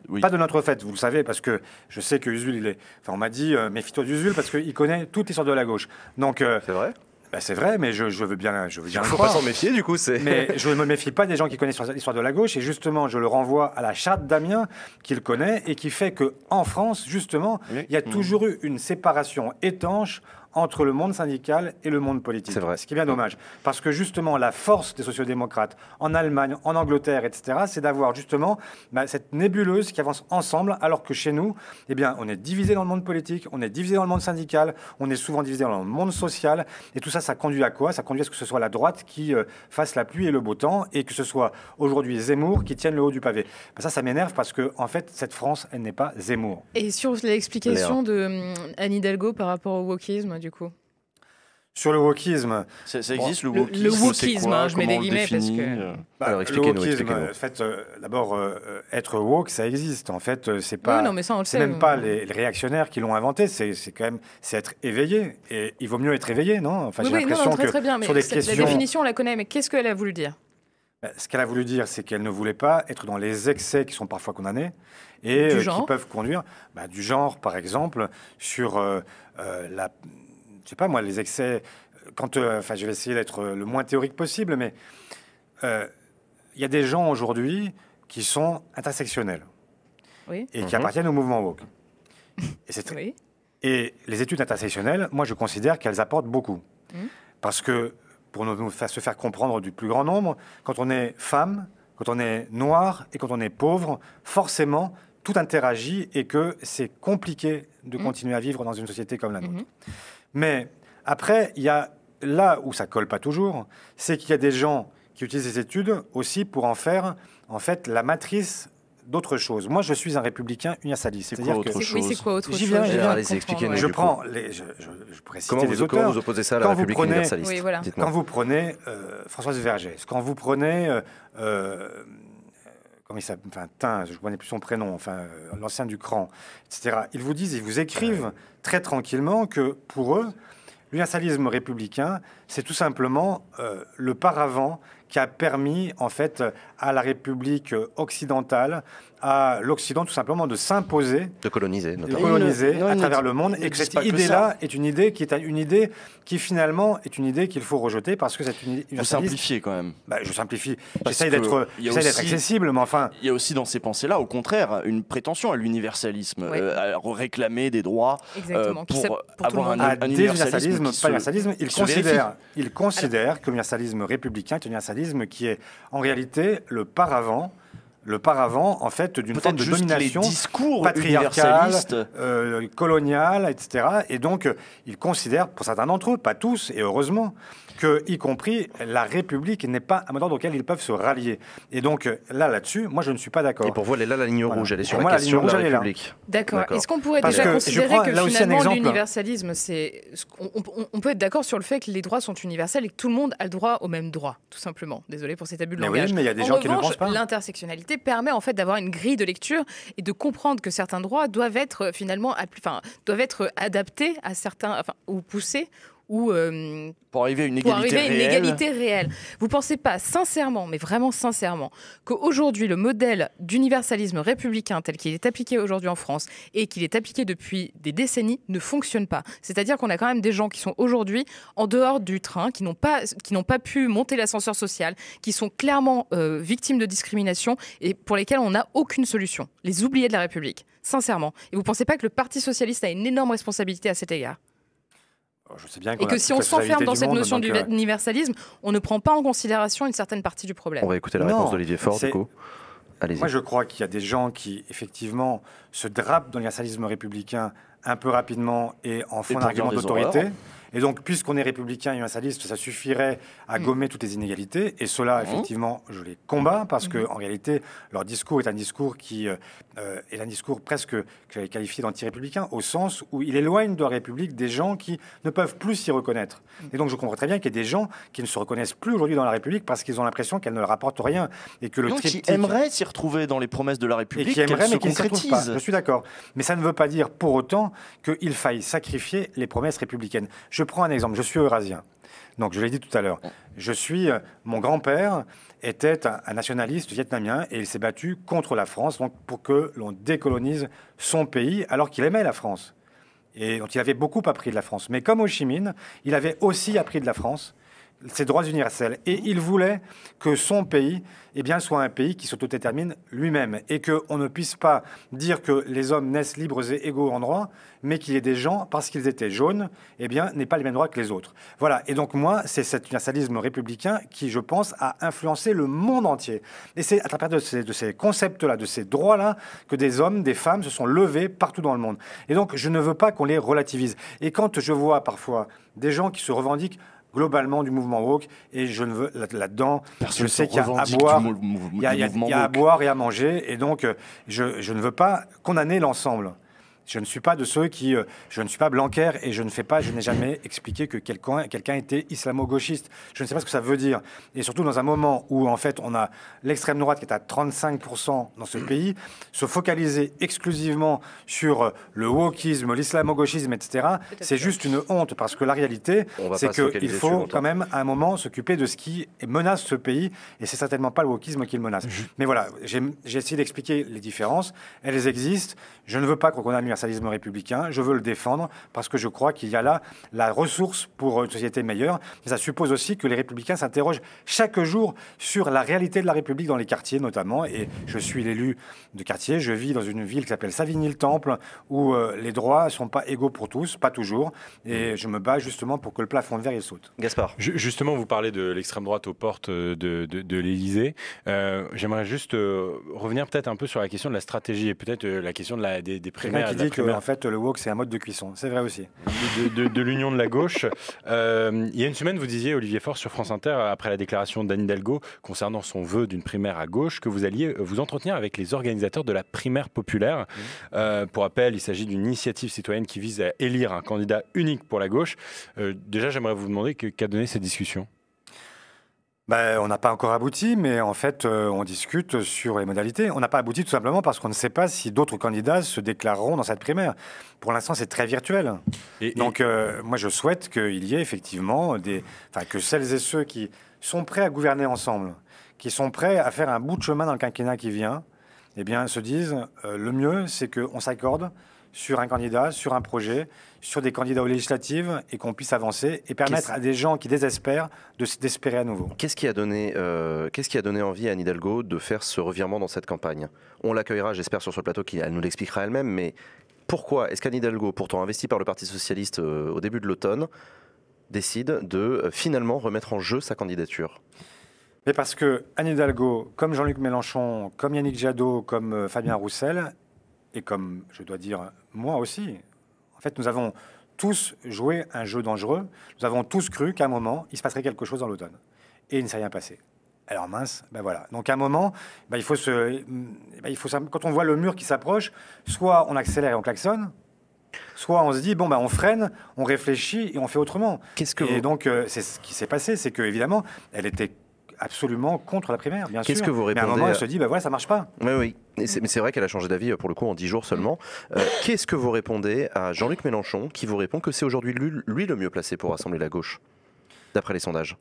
Oui. Pas de notre fait, vous le savez, parce que je sais que Usul, on m'a dit, méfie-toi d'Usul, parce qu'il connaît toute l'histoire de la gauche. Donc, c'est vrai? C'est vrai, mais je veux bien le croire. Il ne faut pas s'en méfier, du coup. Mais je ne me méfie pas des gens qui connaissent l'histoire de la gauche. Et justement, je le renvoie à la charte d'Amiens, qu'il connaît, et qui fait qu'en France, justement, il y a toujours eu une séparation étanche entre le monde syndical et le monde politique. C'est vrai. Ce qui est bien dommage. Parce que justement, la force des sociodémocrates en Allemagne, en Angleterre, etc., c'est d'avoir justement cette nébuleuse qui avance ensemble, alors que chez nous, eh bien, on est divisé dans le monde politique, on est divisé dans le monde syndical, on est souvent divisé dans le monde social. Et tout ça, ça conduit à quoi? Ça conduit à ce que ce soit la droite qui fasse la pluie et le beau temps, et que ce soit aujourd'hui Zemmour qui tienne le haut du pavé. Ça m'énerve parce que, en fait, cette France, elle n'est pas Zemmour. Et sur l'explication de Anne Hidalgo par rapport au wokisme, du coup? Sur le wokisme, ça existe le le wokisme, wokisme, hein, je mets des guillemets parce que... Alors, le expliquez-nous. wokisme, en fait, d'abord, être woke, ça existe. En fait, c'est pas, Oui, non, mais ça, on le c'est sait. même pas les réactionnaires qui l'ont inventé. C'est quand même, c'est être éveillé. Et il vaut mieux être éveillé, non? Enfin, Oui, j'ai oui, non, l'impression très, que très bien, mais sur des la questions, définition, on la connaît, mais qu'est-ce qu'elle a voulu dire? ce qu'elle a voulu dire, c'est qu'elle ne voulait pas être dans les excès qui sont parfois condamnés et Du qui genre peuvent conduire, du genre, par exemple, sur je sais pas moi, les excès. Quand, enfin, je vais essayer d'être le moins théorique possible, mais il y a des gens aujourd'hui qui sont intersectionnels Oui. et qui appartiennent au mouvement woke. Oui. Et les études intersectionnelles, moi, je considère qu'elles apportent beaucoup. Parce que, pour se faire comprendre du plus grand nombre, quand on est femme, quand on est noir et quand on est pauvre, forcément, tout interagit et que c'est compliqué de continuer à vivre dans une société comme la nôtre. Mais après, il y a là où ça colle pas toujours, c'est qu'il y a des gens qui utilisent ces études aussi pour en faire, en fait, la matrice d'autres choses. Moi, je suis un républicain universaliste. C'est quoi autre Oui, chose? c'est quoi autre J'y chose? viens, J'ai allez-y, envie de expliquez-nous. comprendre, Je du prends les, je pourrais citer Comment des vous auteurs. vous opposez ça à la Quand vous République prenez- universaliste? Oui, voilà. Dites-moi. Quand vous prenez Françoise Vergès, quand vous prenez comment il s'appelle, enfin, Tain, je ne connais plus son prénom, enfin, l'ancien du Cran, etc. Ils vous disent, ils vous écrivent très tranquillement que pour eux, l'universalisme républicain, c'est tout simplement le paravent qui a permis, en fait, à la République occidentale, à l'Occident, tout simplement, de s'imposer, De coloniser, de notamment. coloniser Non, à ils travers ne- le monde, ils ne et que disent cette pas que idée-là est une idée qui finalement est une idée qu'il faut rejeter parce que c'est une Vous universaliste. simplifiez quand même. Je simplifie. Parce J'essaye que d'être il y a j'essaye d'être aussi- accessible, mais enfin, Il y a aussi dans ces pensées-là, au contraire, une prétention à l'universalisme, Ouais. à réclamer des droits Exactement. pour Pour tout le avoir monde. un à universalisme désuniversalisme, qui pas universalisme, il se vérifie. considère que l'universalisme républicain est un universalisme qui est en réalité le paravent, en fait, d'une forme peut-être de juste domination les discours patriarcale, universalistes. coloniale, etc. Et donc, il considère, pour certains d'entre eux, pas tous, et heureusement, que, y compris, la République n'est pas un mot d'ordre auquel ils peuvent se rallier. Et donc, là-dessus, moi, je ne suis pas d'accord. Et pour vous, elle est là la ligne Voilà. rouge, elle est sur Pour la moi, la question ligne de la rouge, elle est là. République. D'accord. D'accord. Est-ce qu'on pourrait Parce déjà que je considérer prends que là aussi un finalement exemple. l'universalisme, c'est on peut être d'accord sur le fait que les droits sont universels et que tout le monde a le droit aux mêmes droits, tout simplement. Désolé pour cet abus de Mais langage. oui, mais il y a des En gens qui ne le revanche, pensent pas. l'intersectionnalité permet en fait d'avoir une grille de lecture et de comprendre que certains droits doivent être finalement, doivent être adaptés à certains, ou poussés ou Pour arriver à une pour égalité arriver à une réelle. égalité réelle. Vous pensez pas sincèrement, mais vraiment sincèrement, qu'aujourd'hui le modèle d'universalisme républicain tel qu'il est appliqué aujourd'hui en France et qu'il est appliqué depuis des décennies ne fonctionne pas. C'est-à-dire qu'on a quand même des gens qui sont aujourd'hui en dehors du train, qui n'ont pas pu monter l'ascenseur social, qui sont clairement victimes de discrimination et pour lesquels on n'a aucune solution. Les oubliés de la République, sincèrement. Et vous pensez pas que le Parti socialiste a une énorme responsabilité à cet égard ? Je sais bien Et qu'on a que si toute on la s'enferme dans sociabilité cette du monde, notion donc, d'universalisme, on ne prend pas en considération une certaine partie du problème. On va écouter la Non, réponse d'Olivier Faure, du c'est- coup. Allez-y. Moi, je crois qu'il y a des gens qui, effectivement, se drapent dans l'universalisme républicain un peu rapidement et en font Et un pour dire argument des d'autorité. horreurs. Et donc, puisqu'on est républicain et universaliste, ça suffirait à gommer toutes les inégalités. Et cela, effectivement, je les combats parce que, en réalité, leur discours est un discours qui est un discours presque que j'avais qualifié d'anti-républicain, au sens où il éloigne de la République des gens qui ne peuvent plus s'y reconnaître. Et donc, je comprends très bien qu'il y ait des gens qui ne se reconnaissent plus aujourd'hui dans la République parce qu'ils ont l'impression qu'elle ne leur apporte rien et que le Non, qui triptyque aimeraient s'y retrouver dans les promesses de la et République, qui aimeraient, qu'elles se mais qui ne s'y retrouvent pas. concrétisent. Je suis d'accord. Mais ça ne veut pas dire pour autant qu'il faille sacrifier les promesses républicaines. Je prends un exemple. Je suis eurasien. Donc, je l'ai dit tout à l'heure. Mon grand-père était un nationaliste vietnamien et il s'est battu contre la France donc pour que l'on décolonise son pays alors qu'il aimait la France. Et donc, il avait beaucoup appris de la France. Mais comme Ho Chi Minh, il avait aussi appris de la France ses droits universels. Et il voulait que son pays soit un pays qui s'autodétermine lui-même et qu'on ne puisse pas dire que les hommes naissent libres et égaux en droit, mais qu'il y ait des gens, parce qu'ils étaient jaunes, n'aient pas les mêmes droits que les autres. Voilà. Et donc moi, c'est cet universalisme républicain qui, je pense, a influencé le monde entier. Et c'est à travers de ces concepts-là, de ces droits-là, que des hommes, des femmes se sont levés partout dans le monde. Et donc, je ne veux pas qu'on les relativise. Et quand je vois parfois des gens qui se revendiquent globalement du mouvement woke, et je ne veux là-dedans, je sais qu'il y a à boire, il y a à boire et à manger, et donc je ne veux pas condamner l'ensemble. Je ne suis pas de ceux qui... je ne suis pas Blanquer et je n'ai jamais expliqué que quelqu'un était islamo-gauchiste. Je ne sais pas ce que ça veut dire. Et surtout dans un moment où, en fait, on a l'extrême droite qui est à 35% dans ce pays, se focaliser exclusivement sur le wokisme, l'islamo-gauchisme, etc., c'est juste une honte. Parce que la réalité, c'est qu'il faut quand même, à un moment, s'occuper de ce qui menace ce pays. Et c'est certainement pas le wokisme qui le menace. Mais voilà, j'ai essayé d'expliquer les différences. Elles existent. Je ne veux pas qu'on condamne l'universalisme républicain. Je veux le défendre parce que je crois qu'il y a là la ressource pour une société meilleure. Mais ça suppose aussi que les républicains s'interrogent chaque jour sur la réalité de la République dans les quartiers notamment. Et je suis l'élu de quartier. Je vis dans une ville qui s'appelle Savigny-le-Temple où les droits ne sont pas égaux pour tous, pas toujours. Et je me bats justement pour que le plafond de verre il saute. Gaspard. Justement, vous parlez de l'extrême droite aux portes de l'Élysée. J'aimerais juste revenir peut-être un peu sur la question de la stratégie et peut-être la question des primaires. Qui dit que en fait, le wok, c'est un mode de cuisson. C'est vrai aussi. De l'union de la gauche. Il y a une semaine, vous disiez, Olivier Faure, sur France Inter, après la déclaration d'Anne Hidalgo concernant son vœu d'une primaire à gauche, que vous alliez vous entretenir avec les organisateurs de la primaire populaire. Pour rappel, il s'agit d'une initiative citoyenne qui vise à élire un candidat unique pour la gauche. Déjà, j'aimerais vous demander qu'a donné cette discussion. On n'a pas encore abouti, mais en fait, on discute sur les modalités. On n'a pas abouti tout simplement parce qu'on ne sait pas si d'autres candidats se déclareront dans cette primaire. Pour l'instant, c'est très virtuel. Donc, moi, je souhaite qu'il y ait effectivement que celles et ceux qui sont prêts à gouverner ensemble, qui sont prêts à faire un bout de chemin dans le quinquennat qui vient, eh bien, se disent le mieux, c'est qu'on s'accorde sur un candidat, sur un projet, sur des candidats aux législatives et qu'on puisse avancer et permettre à des gens qui désespèrent d'espérer à nouveau. Qu'est-ce qui a donné envie à Anne Hidalgo de faire ce revirement dans cette campagne? On l'accueillera, j'espère, sur ce plateau, qu'elle nous l'expliquera elle-même, mais pourquoi est-ce qu'Anne Hidalgo, pourtant investie par le Parti Socialiste au début de l'automne, décide de finalement remettre en jeu sa candidature? Mais parce que Anne Hidalgo, comme Jean-Luc Mélenchon, comme Yannick Jadot, comme Fabien Roussel, et comme, je dois dire, moi aussi, en fait, nous avons tous joué un jeu dangereux. Nous avons tous cru qu'à un moment, il se passerait quelque chose dans l'automne. Et il ne s'est rien passé. Alors mince, voilà. Donc à un moment, quand on voit le mur qui s'approche, soit on accélère et on klaxonne, soit on se dit, on freine, on réfléchit et on fait autrement. Donc, c'est ce qui s'est passé, c'est qu'évidemment, elle était absolument contre la primaire, bien sûr. Qu'est-ce que vous répondez? Mais à un moment, elle se dit, ça marche pas. Oui. Mais c'est vrai qu'elle a changé d'avis, pour le coup, en 10 jours seulement. Qu'est-ce que vous répondez à Jean-Luc Mélenchon, qui vous répond que c'est aujourd'hui lui le mieux placé pour rassembler la gauche, d'après les sondages?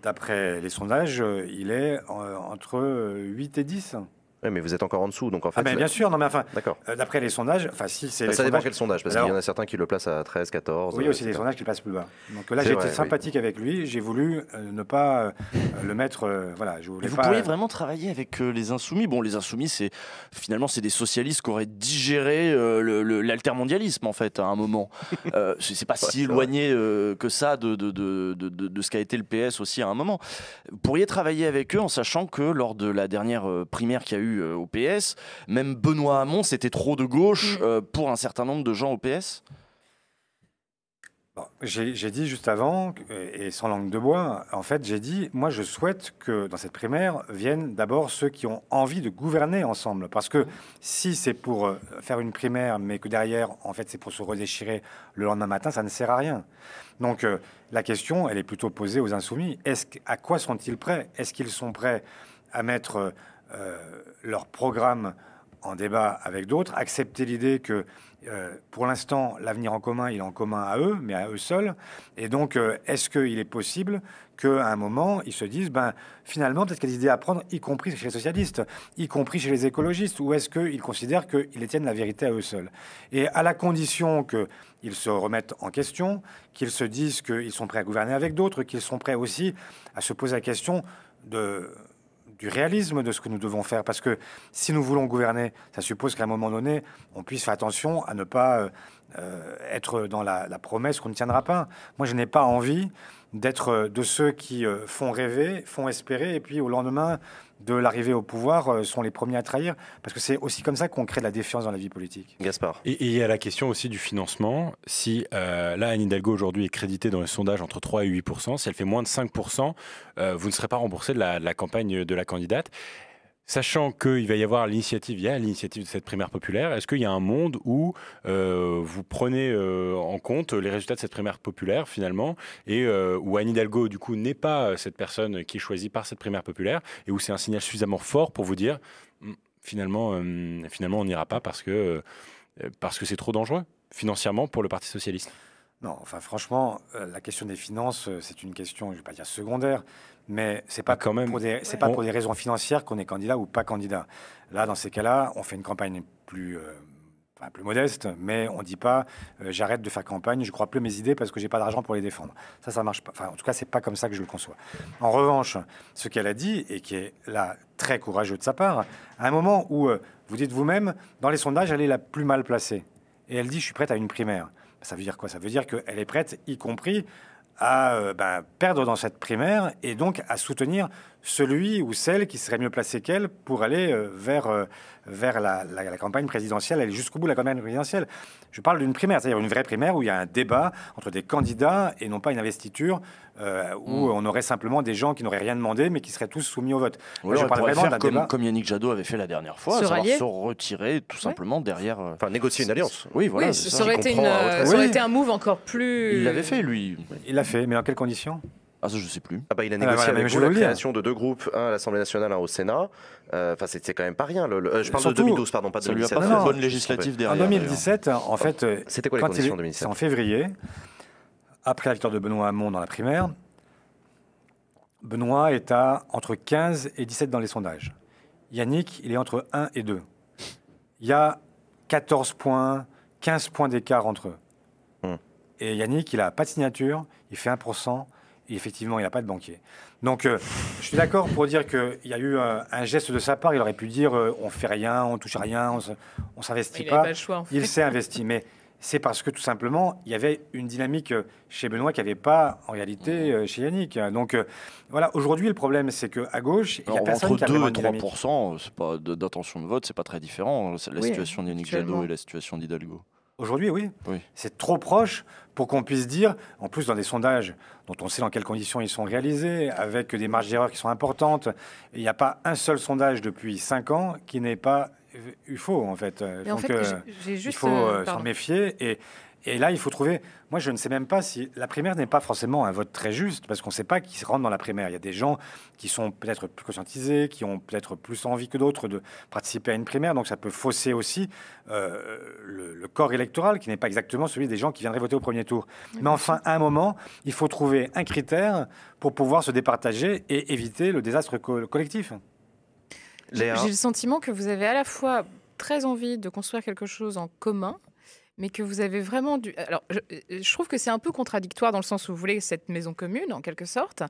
D'après les sondages, il est entre 8 et 10. Oui, mais vous êtes encore en dessous, donc en fait... bien sûr, d'accord. D'après les sondages, si c'est ça dépend quel sondage, parce qu'il y en a certains qui le placent à 13, 14... Oui, aussi des sondages qui passent plus bas. Donc là, j'ai été sympathique avec lui, j'ai voulu ne pas le mettre... Vous pourriez vraiment travailler avec les Insoumis. Bon, les Insoumis, finalement, c'est des socialistes qui auraient digéré l'altermondialisme, en fait, à un moment. C'est pas si éloigné que ça de ce qu'a été le PS aussi à un moment. Vous pourriez travailler avec eux en sachant que lors de la dernière primaire qu'il y a eu au PS, même Benoît Hamon, c'était trop de gauche pour un certain nombre de gens au PS. J'ai dit juste avant, et sans langue de bois, en fait, j'ai dit, moi, je souhaite que dans cette primaire viennent d'abord ceux qui ont envie de gouverner ensemble. Parce que si c'est pour faire une primaire, mais que derrière, en fait, c'est pour se redéchirer le lendemain matin, ça ne sert à rien. Donc, la question, elle est plutôt posée aux Insoumis. À quoi sont-ils prêts? Est-ce qu'ils sont prêts à mettre leur programme en débat avec d'autres, accepter l'idée que pour l'instant l'avenir en commun il est en commun à eux, mais à eux seuls, et donc est-ce qu'il est possible qu'à un moment ils se disent finalement peut-être qu'il y a des idées à prendre, y compris chez les socialistes, y compris chez les écologistes, ou est-ce qu'ils considèrent qu'ils détiennent la vérité à eux seuls? Et à la condition qu'ils se remettent en question, qu'ils se disent qu'ils sont prêts à gouverner avec d'autres, qu'ils sont prêts aussi à se poser la question du réalisme de ce que nous devons faire. Parce que si nous voulons gouverner, ça suppose qu'à un moment donné, on puisse faire attention à ne pas être dans la promesse qu'on ne tiendra pas. Moi, je n'ai pas envie d'être de ceux qui font rêver, font espérer, et puis au lendemain de l'arrivée au pouvoir sont les premiers à trahir. Parce que c'est aussi comme ça qu'on crée de la défiance dans la vie politique. Gaspard. Et il y a la question aussi du financement. Si là, Anne Hidalgo aujourd'hui est créditée dans les sondages entre 3 et 8%, si elle fait moins de 5%, vous ne serez pas remboursé de la campagne de la candidate. Sachant qu'il va y avoir l'initiative, il y a l'initiative de cette primaire populaire, est-ce qu'il y a un monde où vous prenez en compte les résultats de cette primaire populaire finalement, et où Anne Hidalgo du coup n'est pas cette personne qui est choisie par cette primaire populaire, et où c'est un signal suffisamment fort pour vous dire finalement on n'ira pas parce que c'est trop dangereux financièrement pour le Parti socialiste? Non, enfin franchement, la question des finances, c'est une question, je ne vais pas dire secondaire, mais c'est pas quand même. C'est pas pour des raisons financières qu'on est candidat ou pas candidat. Là, dans ces cas-là, on fait une campagne plus modeste, mais on ne dit pas j'arrête de faire campagne, je crois plus à mes idées parce que j'ai pas d'argent pour les défendre. Ça marche pas. Enfin, en tout cas, c'est pas comme ça que je le conçois. En revanche, ce qu'elle a dit et qui est là très courageux de sa part, à un moment où vous dites vous-même, dans les sondages, elle est la plus mal placée, et elle dit je suis prête à une primaire. Ça veut dire quoi? Ça veut dire qu'elle est prête, y compris à perdre dans cette primaire et donc à soutenir celui ou celle qui serait mieux placé qu'elle pour aller vers la campagne présidentielle, aller jusqu'au bout de la campagne présidentielle. Je parle d'une primaire, c'est-à-dire une vraie primaire où il y a un débat entre des candidats et non pas une investiture où on aurait simplement des gens qui n'auraient rien demandé mais qui seraient tous soumis au vote. Je parle vraiment d'un débat comme Yannick Jadot avait fait la dernière fois, se retirer tout simplement derrière. Enfin, négocier une alliance. Oui, voilà. Oui, ça aurait été un move encore plus. Il l'avait fait, lui. Il l'a fait, mais dans quelles conditions? Ah, ça, je sais plus. Ah bah, il a négocié avec vous la création de 2 groupes, un à l'Assemblée nationale, un au Sénat. Enfin, c'est quand même pas rien. Je parle de 2012, pardon, pas de 2017. Ça lui a pas fait bonne législative derrière. En 2017, en fait, c'était quoi les conditions en 2017? C'est en février, après la victoire de Benoît Hamon dans la primaire. Benoît est à entre 15 et 17 dans les sondages. Yannick, il est entre 1 et 2. Il y a 14 points, 15 points d'écart entre eux. Et Yannick, il n'a pas de signature, il fait 1%. Et effectivement, il n'a pas de banquier. Donc, je suis d'accord pour dire qu'il y a eu un geste de sa part. Il aurait pu dire on fait rien, on touche à rien, on s'investit pas. Pas le choix, en fait. Il s'est investi. Mais c'est parce que tout simplement, il y avait une dynamique chez Benoît qui n'y avait pas en réalité chez Yannick. Donc, voilà, aujourd'hui, le problème, c'est qu'à gauche, il n'y a personne qui a vraiment entre 2 et 3%, c'est pas d'intention de vote, c'est pas très différent. La situation d'Yannick Jadot et la situation d'Hidalgo. Aujourd'hui, oui. C'est trop proche pour qu'on puisse dire, en plus dans des sondages dont on sait dans quelles conditions ils sont réalisés, avec des marges d'erreur qui sont importantes, il n'y a pas un seul sondage depuis 5 ans qui n'est pas faux, en fait. Donc, il faut s'en méfier. Et là, il faut trouver... Moi, je ne sais même pas si... La primaire n'est pas forcément un vote très juste, parce qu'on ne sait pas qui rentre dans la primaire. Il y a des gens qui sont peut-être plus conscientisés, qui ont peut-être plus envie que d'autres de participer à une primaire. Donc, ça peut fausser aussi le corps électoral, qui n'est pas exactement celui des gens qui viendraient voter au premier tour. Mais enfin, à un moment, il faut trouver un critère pour pouvoir se départager et éviter le désastre collectif. J'ai le sentiment que vous avez à la fois très envie de construire quelque chose en commun, mais que vous avez vraiment dû... Alors, je trouve que c'est un peu contradictoire dans le sens où vous voulez cette maison commune, en quelque sorte,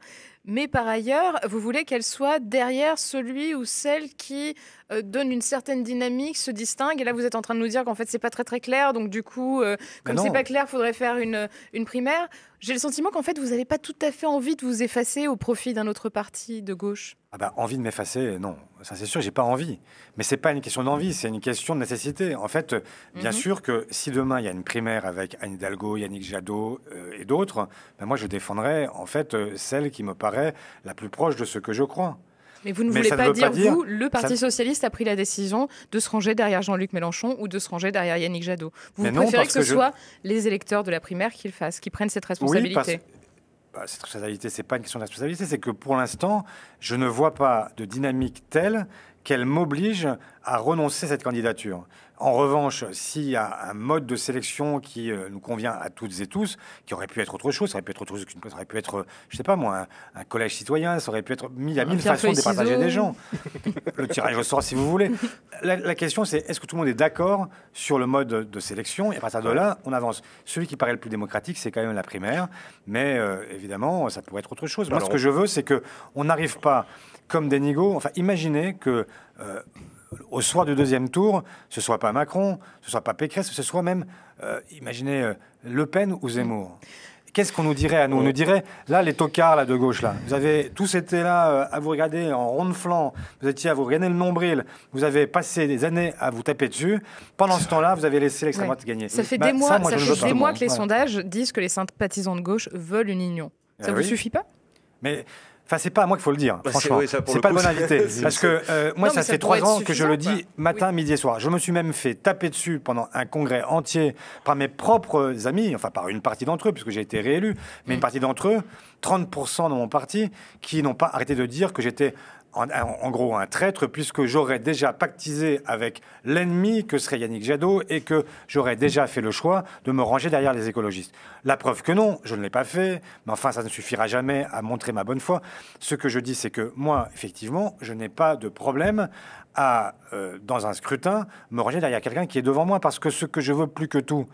mais par ailleurs, vous voulez qu'elle soit derrière celui ou celle qui donne une certaine dynamique, se distingue, et là, vous êtes en train de nous dire qu'en fait, c'est pas très très clair, donc du coup, comme c'est pas clair, il faudrait faire une primaire. J'ai le sentiment qu'en fait, vous n'avez pas tout à fait envie de vous effacer au profit d'un autre parti de gauche. Ah bah, envie de m'effacer, non. Ça, c'est sûr, j'ai pas envie. Mais c'est pas une question d'envie, c'est une question de nécessité. En fait, bien sûr que si demain, il y a une primaire avec Anne Hidalgo, Yannick Jadot et d'autres, ben moi, je défendrai, en fait, celle qui me paraît la plus proche de ce que je crois. Mais vous ne voulez pas dire, vous, le Parti socialiste a pris la décision de se ranger derrière Jean-Luc Mélenchon ou de se ranger derrière Yannick Jadot. Vous préférez que ce soit les électeurs de la primaire qui le fassent, qui prennent cette responsabilité. Oui, cette responsabilité, c'est pas une question de responsabilité, c'est que pour l'instant, je ne vois pas de dynamique telle qu'elle m'oblige à renoncer à cette candidature. En revanche, s'il y a un mode de sélection qui nous convient à toutes et tous, qui aurait pu être autre chose, ça aurait pu être autre chose, ça aurait pu être, je sais pas moi, un collège citoyen, ça aurait pu être il y a mille façons de départager des gens. Le tirage au sort, si vous voulez. La question, c'est est-ce que tout le monde est d'accord sur le mode de sélection? Et à partir de là, on avance. Celui qui paraît le plus démocratique, c'est quand même la primaire, mais évidemment, ça pourrait être autre chose. Moi, ce que je veux, c'est que on n'arrive pas comme des nigauds. Enfin, imaginez que au soir du deuxième tour, ce soit pas Macron, ce soit pas Pécresse, ce soit même, imaginez, Le Pen ou Zemmour. Qu'est-ce qu'on nous dirait à nous? On nous dirait, là, les tocards là, de gauche, là, vous avez tous été là à vous regarder en rond de flanc, vous étiez à vous regarder le nombril, vous avez passé des années à vous taper dessus. Pendant ce temps-là, vous avez laissé l'extrême droite gagner. Ça fait des mois, que les sondages disent que les sympathisants de gauche veulent une union. Ça vous suffit pas? Mais Enfin, c'est pas à moi qu'il faut le dire, franchement. C'est pas le bon invité. Parce que moi, ça fait 3 ans que je le dis matin, midi et soir. Je me suis même fait taper dessus pendant un congrès entier par mes propres amis, enfin par une partie d'entre eux, puisque j'ai été réélu, mais une partie d'entre eux, 30% dans mon parti, qui n'ont pas arrêté de dire que j'étais en gros un traître, puisque j'aurais déjà pactisé avec l'ennemi que serait Yannick Jadot et que j'aurais déjà fait le choix de me ranger derrière les écologistes. La preuve que non, je ne l'ai pas fait, mais enfin ça ne suffira jamais à montrer ma bonne foi. Ce que je dis, c'est que moi, effectivement, je n'ai pas de problème à, dans un scrutin, me ranger derrière quelqu'un qui est devant moi, parce que ce que je veux plus que tout,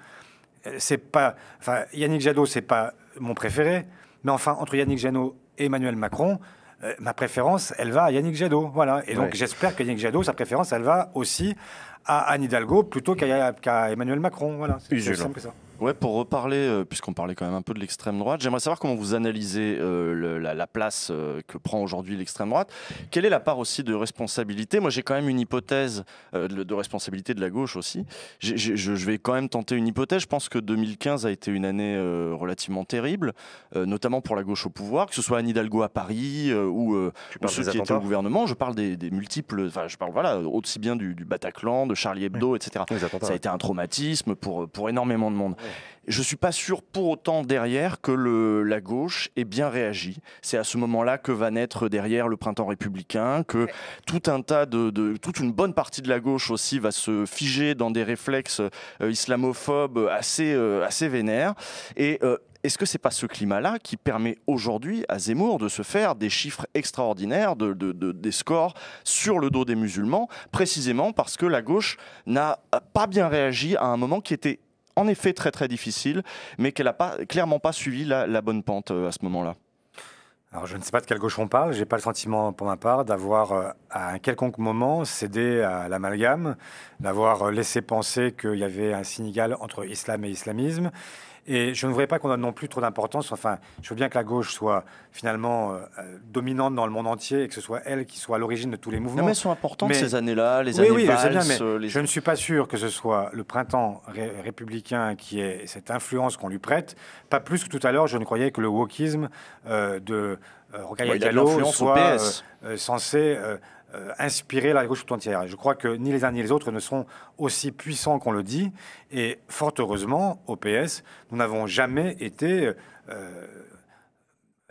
c'est pas... Enfin, Yannick Jadot, c'est pas mon préféré, mais enfin, entre Yannick Jadot et Emmanuel Macron, ma préférence, elle va à Yannick Jadot. Voilà. Et donc, j'espère que Yannick Jadot, sa préférence, elle va aussi à Anne Hidalgo plutôt qu'à Emmanuel Macron. Voilà. C'est simple que ça. Ouais, pour reparler, puisqu'on parlait quand même un peu de l'extrême droite, j'aimerais savoir comment vous analysez la place que prend aujourd'hui l'extrême droite. Quelle est la part aussi de responsabilité? Moi, j'ai quand même une hypothèse de responsabilité de la gauche aussi. Je vais quand même tenter une hypothèse. Je pense que 2015 a été une année relativement terrible, notamment pour la gauche au pouvoir, que ce soit Anne Hidalgo à Paris ou ceux qui étaient au gouvernement. Je parle des multiples... Enfin, je parle aussi bien du Bataclan, de Charlie Hebdo, etc. Ça a été un traumatisme pour énormément de monde. Je ne suis pas sûr pour autant derrière que la gauche ait bien réagi. C'est à ce moment-là que va naître derrière le printemps républicain, que toute une bonne partie de la gauche aussi va se figer dans des réflexes islamophobes assez vénères. Et est-ce que c'est pas ce climat-là qui permet aujourd'hui à Zemmour de se faire des chiffres extraordinaires, des scores sur le dos des musulmans, précisément parce que la gauche n'a pas bien réagi à un moment qui était en effet très très difficile, mais qu'elle n'a clairement pas suivi la bonne pente à ce moment-là? Alors, je ne sais pas de quelle gauche on parle. Je n'ai pas le sentiment, pour ma part, d'avoir, à un quelconque moment, cédé à l'amalgame, d'avoir laissé penser qu'il y avait un signe égal entre islam et islamisme. Et je ne voudrais pas qu'on donne non plus trop d'importance. Enfin, je veux bien que la gauche soit finalement dominante dans le monde entier et que ce soit elle qui soit à l'origine de tous les mouvements. Mais elles sont importantes ces années-là, les années Valls. Je sais bien, mais je ne suis pas sûr que ce soit le printemps républicain qui ait cette influence qu'on lui prête. Pas plus que tout à l'heure, je ne croyais que le wokisme de Rokhaya Diallo soit censé... inspirer la gauche tout entière. Je crois que ni les uns ni les autres ne sont aussi puissants qu'on le dit. Et fort heureusement, au PS, nous n'avons jamais été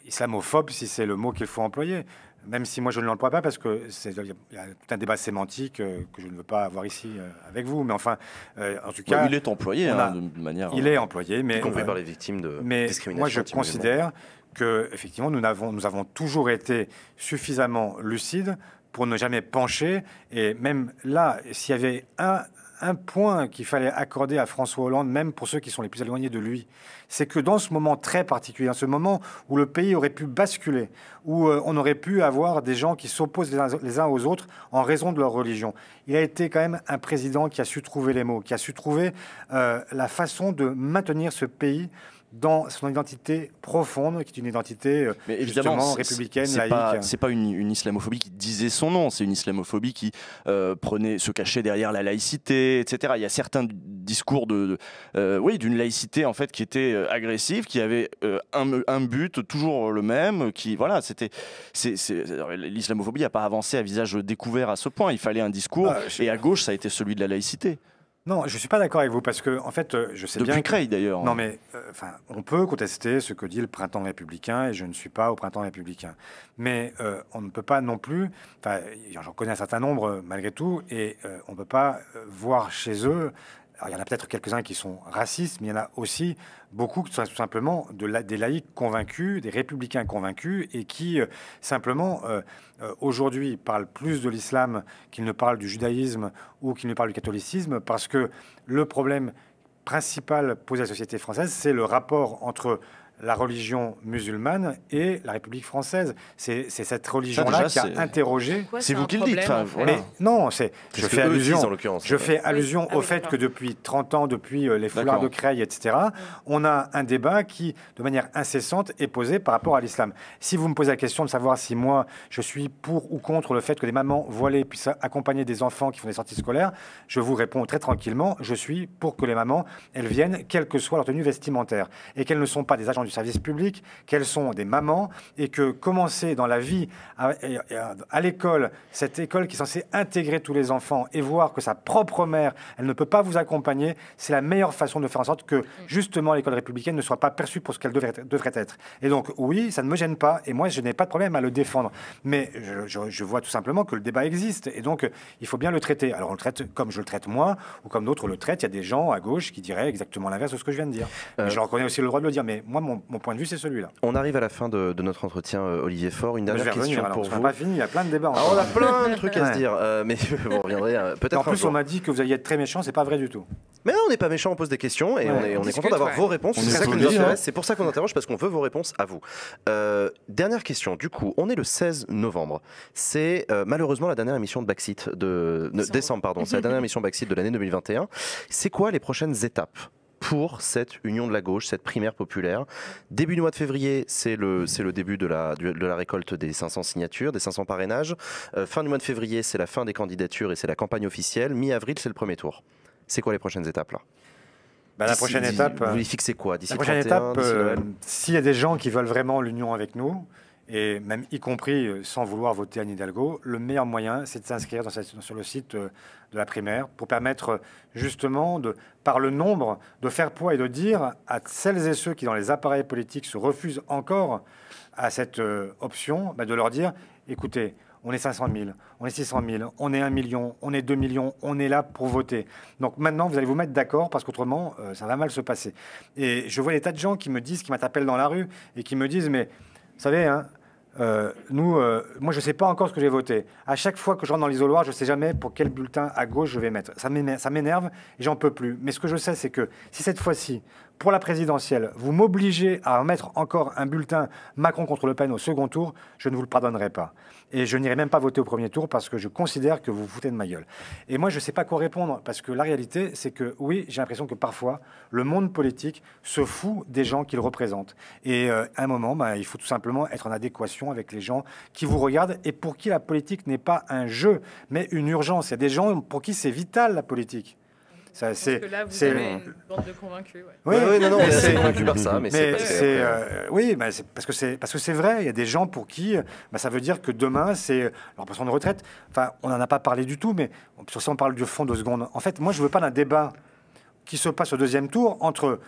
islamophobes, si c'est le mot qu'il faut employer. Même si moi je ne l'emploie pas parce que il y a tout un débat sémantique que je ne veux pas avoir ici avec vous. Mais enfin, en tout cas, il est employé de manière. Il est employé, mais y compris par les victimes de discrimination. Moi, je considère que effectivement, nous avons toujours été suffisamment lucides pour ne jamais pencher. Et même là, s'il y avait un point qu'il fallait accorder à François Hollande, même pour ceux qui sont les plus éloignés de lui, c'est que dans ce moment très particulier, dans ce moment où le pays aurait pu basculer, où on aurait pu avoir des gens qui s'opposent les uns aux autres en raison de leur religion, il a été quand même un président qui a su trouver les mots, qui a su trouver la façon de maintenir ce pays dans son identité profonde, qui est une identité justement républicaine, laïque. C'est pas une islamophobie qui disait son nom, c'est une islamophobie qui se cachait derrière la laïcité, etc. Il y a certains discours d'une laïcité en fait qui était agressive, qui avait un but toujours le même, l'islamophobie n'a pas avancé à visage découvert à ce point. Il fallait un discours, et à gauche, ça a été celui de la laïcité. Non, je ne suis pas d'accord avec vous parce que, en fait, je sais bien. Depuis Creil, d'ailleurs. Non, mais on peut contester ce que dit le printemps républicain et je ne suis pas au printemps républicain. Mais on ne peut pas non plus. Enfin, j'en connais un certain nombre malgré tout et on ne peut pas voir chez eux. Alors, il y en a peut-être quelques-uns qui sont racistes, mais il y en a aussi beaucoup qui sont tout simplement des laïcs convaincus, des républicains convaincus, et qui simplement aujourd'hui parlent plus de l'islam qu'ils ne parlent du judaïsme ou qu'ils ne parlent du catholicisme, parce que le problème principal posé à la société française, c'est le rapport entre la religion musulmane et la République française. C'est cette religion-là qui a interrogé... C'est vous qui le dites. Mais non, je fais allusion au fait que depuis 30 ans, depuis les foulards de Creil, etc., on a un débat qui, de manière incessante, est posé par rapport à l'islam. Si vous me posez la question de savoir si moi, je suis pour ou contre le fait que les mamans voilées puissent accompagner des enfants qui font des sorties scolaires, je vous réponds très tranquillement, je suis pour que les mamans, elles viennent, quelle que soit leur tenue vestimentaire, et qu'elles ne sont pas des agents du service public, qu'elles sont des mamans, et que commencer dans la vie, à l'école, cette école qui est censée intégrer tous les enfants, et voir que sa propre mère, elle ne peut pas vous accompagner, c'est la meilleure façon de faire en sorte que, justement, l'école républicaine ne soit pas perçue pour ce qu'elle devrait être. Et donc, oui, ça ne me gêne pas, et moi, je n'ai pas de problème à le défendre. Mais je vois tout simplement que le débat existe, et donc, il faut bien le traiter. Alors, on le traite comme je le traite moi, ou comme d'autres le traitent. Il y a des gens à gauche qui diraient exactement l'inverse de ce que je viens de dire. Mais je reconnais aussi le droit de le dire, mais moi, mon point de vue, c'est celui-là. On arrive à la fin de notre entretien, Olivier Faure. Une dernière question pour vous. On n'a pas fini, il y a plein de débats. On a plein de trucs à se dire, mais vous reviendrez peut-être en plus, on m'a dit que vous alliez être très méchant, c'est pas vrai du tout. Mais non, on n'est pas méchant, on pose des questions et on est content d'avoir vos réponses. C'est ça qui nous intéresse, c'est pour ça qu'on interroge, parce qu'on veut vos réponses à vous. Dernière question, du coup, on est le 16 novembre. C'est malheureusement la dernière émission de Backseat décembre, pardon. C'est la dernière émission Backseat de l'année 2021. C'est quoi les prochaines étapes pour cette union de la gauche, cette primaire populaire? Début du mois de février, c'est le début de la récolte des 500 signatures, des 500 parrainages. Fin du mois de février, c'est la fin des candidatures et c'est la campagne officielle. Mi-avril, c'est le premier tour. C'est quoi les prochaines étapes là? La prochaine étape... Vous y fixez quoi d'ici la prochaine 31, étape, s'il y a des gens qui veulent vraiment l'union avec nous, et même y compris sans vouloir voter Anne Hidalgo, le meilleur moyen, c'est de s'inscrire sur le site de la primaire pour permettre justement, par le nombre, de faire poids et de dire à celles et ceux qui, dans les appareils politiques, se refusent encore à cette option, de leur dire, écoutez, on est 500 000, on est 600 000, on est 1 million, on est 2 millions, on est là pour voter. Donc maintenant, vous allez vous mettre d'accord parce qu'autrement, ça va mal se passer. Et je vois des tas de gens qui m'appellent dans la rue et qui me disent, mais vous savez, hein, moi, je ne sais pas encore ce que j'ai voté. À chaque fois que je rentre dans l'isoloir, je ne sais jamais pour quel bulletin à gauche je vais mettre. Ça m'énerve et j'en peux plus. Mais ce que je sais, c'est que si cette fois-ci, pour la présidentielle, vous m'obligez à mettre encore un bulletin Macron contre Le Pen au second tour, je ne vous le pardonnerai pas. Et je n'irai même pas voter au premier tour parce que je considère que vous vous foutez de ma gueule. Et moi, je ne sais pas quoi répondre parce que la réalité, c'est que oui, j'ai l'impression que parfois, le monde politique se fout des gens qu'il représente. Et à un moment, il faut tout simplement être en adéquation avec les gens qui vous regardent et pour qui la politique n'est pas un jeu, mais une urgence. Il y a des gens pour qui c'est vital, la politique. Ça, c'est là, vous avez une bande de convaincus. Ouais. Oui, non, on est convaincu par ça. Oui, c'est parce que c'est vrai. Il y a des gens pour qui ça veut dire que demain, c'est leur pension de retraite. Enfin, on n'en a pas parlé du tout, mais sur ça, on parle du fond 2 secondes. En fait, moi, je ne veux pas d'un débat qui se passe au deuxième tour entre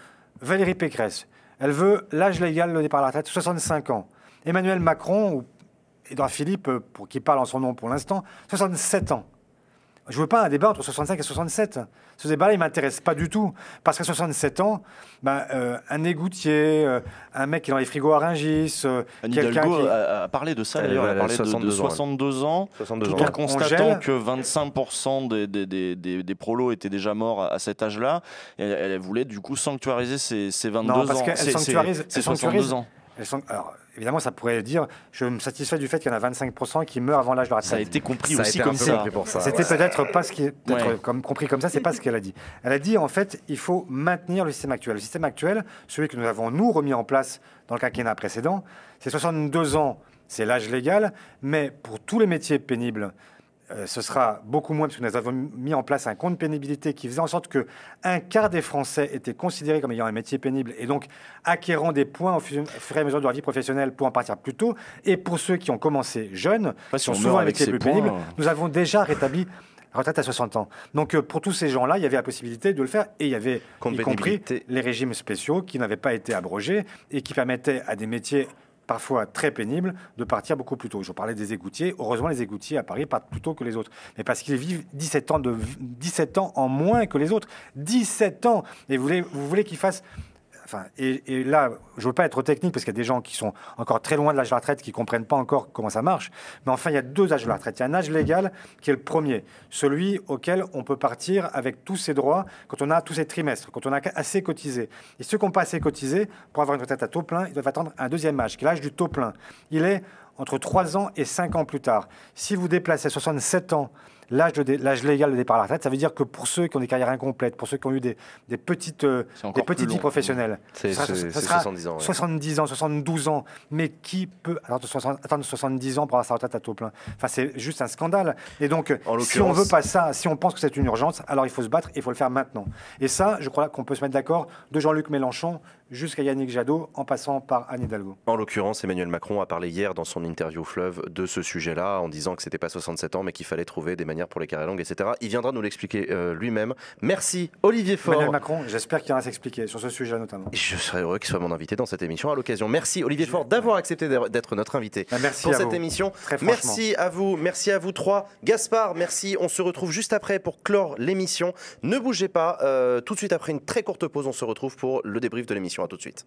Valérie Pécresse. Elle veut l'âge légal de départ à la retraite, 65 ans. Emmanuel Macron, ou Édouard Philippe, pour qui parle en son nom pour l'instant, 67 ans. Je ne veux pas un débat entre 65 et 67. Ce débat-là, il ne m'intéresse pas du tout. Parce qu'à 67 ans, un égoutier, un mec qui est dans les frigos à Rungis... Anne Hidalgo a parlé de ça, d'ailleurs. Elle a parlé de 62 ans, tout en constatant que 25% des prolos étaient déjà morts à cet âge-là. Et elle voulait, du coup, sanctuariser ces 22 ans. Non, parce qu'elle sanctuarise... 62 ans. Alors, évidemment, ça pourrait dire, je me satisfais du fait qu'il y en a 25% qui meurent avant l'âge de la retraite. Ça a été compris aussi comme ça. C'était peut-être pas ce qui est compris comme ça, c'est pas ce qu'elle a dit. Elle a dit, en fait, il faut maintenir le système actuel. Le système actuel, celui que nous avons, nous, remis en place dans le quinquennat précédent, c'est 62 ans, c'est l'âge légal, mais pour tous les métiers pénibles, ce sera beaucoup moins, parce que nous avons mis en place un compte pénibilité qui faisait en sorte qu'un quart des Français étaient considérés comme ayant un métier pénible et donc acquérant des points au fur et à mesure de leur vie professionnelle pour en partir plus tôt. Et pour ceux qui ont commencé jeunes, qui sont souvent un métier plus pénible, nous avons déjà rétabli la retraite à 60 ans. Donc pour tous ces gens-là, il y avait la possibilité de le faire et il y avait y compris les régimes spéciaux qui n'avaient pas été abrogés et qui permettaient à des métiers parfois très pénible, de partir beaucoup plus tôt. Je parlais des égoutiers. Heureusement, les égoutiers à Paris partent plus tôt que les autres. Mais parce qu'ils vivent 17 ans en moins que les autres. 17 ans. Et vous voulez qu'ils fassent... Enfin, et là, je ne veux pas être technique parce qu'il y a des gens qui sont encore très loin de l'âge de la retraite qui ne comprennent pas encore comment ça marche. Mais enfin, il y a 2 âges de la retraite. Il y a un âge légal qui est le premier, celui auquel on peut partir avec tous ses droits quand on a tous ses trimestres, quand on a assez cotisé. Et ceux qui n'ont pas assez cotisé, pour avoir une retraite à taux plein, ils doivent attendre un deuxième âge, qui est l'âge du taux plein. Il est entre 3 ans et 5 ans plus tard. Si vous déplacez à 67 ans l'âge légal de départ à la retraite. Ça veut dire que pour ceux qui ont des carrières incomplètes, pour ceux qui ont eu des petites vies professionnelles, c'est 70 ans. 70 ans, 72 ans. Mais qui peut attendre 70 ans pour avoir sa retraite à taux plein? Enfin, c'est juste un scandale. Et donc, si on veut pas ça, si on pense que c'est une urgence, alors il faut se battre, il faut le faire maintenant. Et ça, je crois qu'on peut se mettre d'accord, de Jean-Luc Mélenchon jusqu'à Yannick Jadot, en passant par Anne Hidalgo. En l'occurrence, Emmanuel Macron a parlé hier dans son interview Fleuve de ce sujet-là, en disant que c'était pas 67 ans, mais qu'il fallait trouver des manières pour les carrières longues, etc. Il viendra nous l'expliquer lui-même. Merci Olivier Faure. Emmanuel Macron, j'espère qu'il va s'expliquer sur ce sujet notamment. Je serais heureux qu'il soit mon invité dans cette émission à l'occasion. Merci Olivier Faure d'avoir accepté d'être notre invité pour cette émission. Merci à vous trois. Gaspard, merci. On se retrouve juste après pour clore l'émission. Ne bougez pas. Tout de suite après une très courte pause, on se retrouve pour le débrief de l'émission. À tout de suite.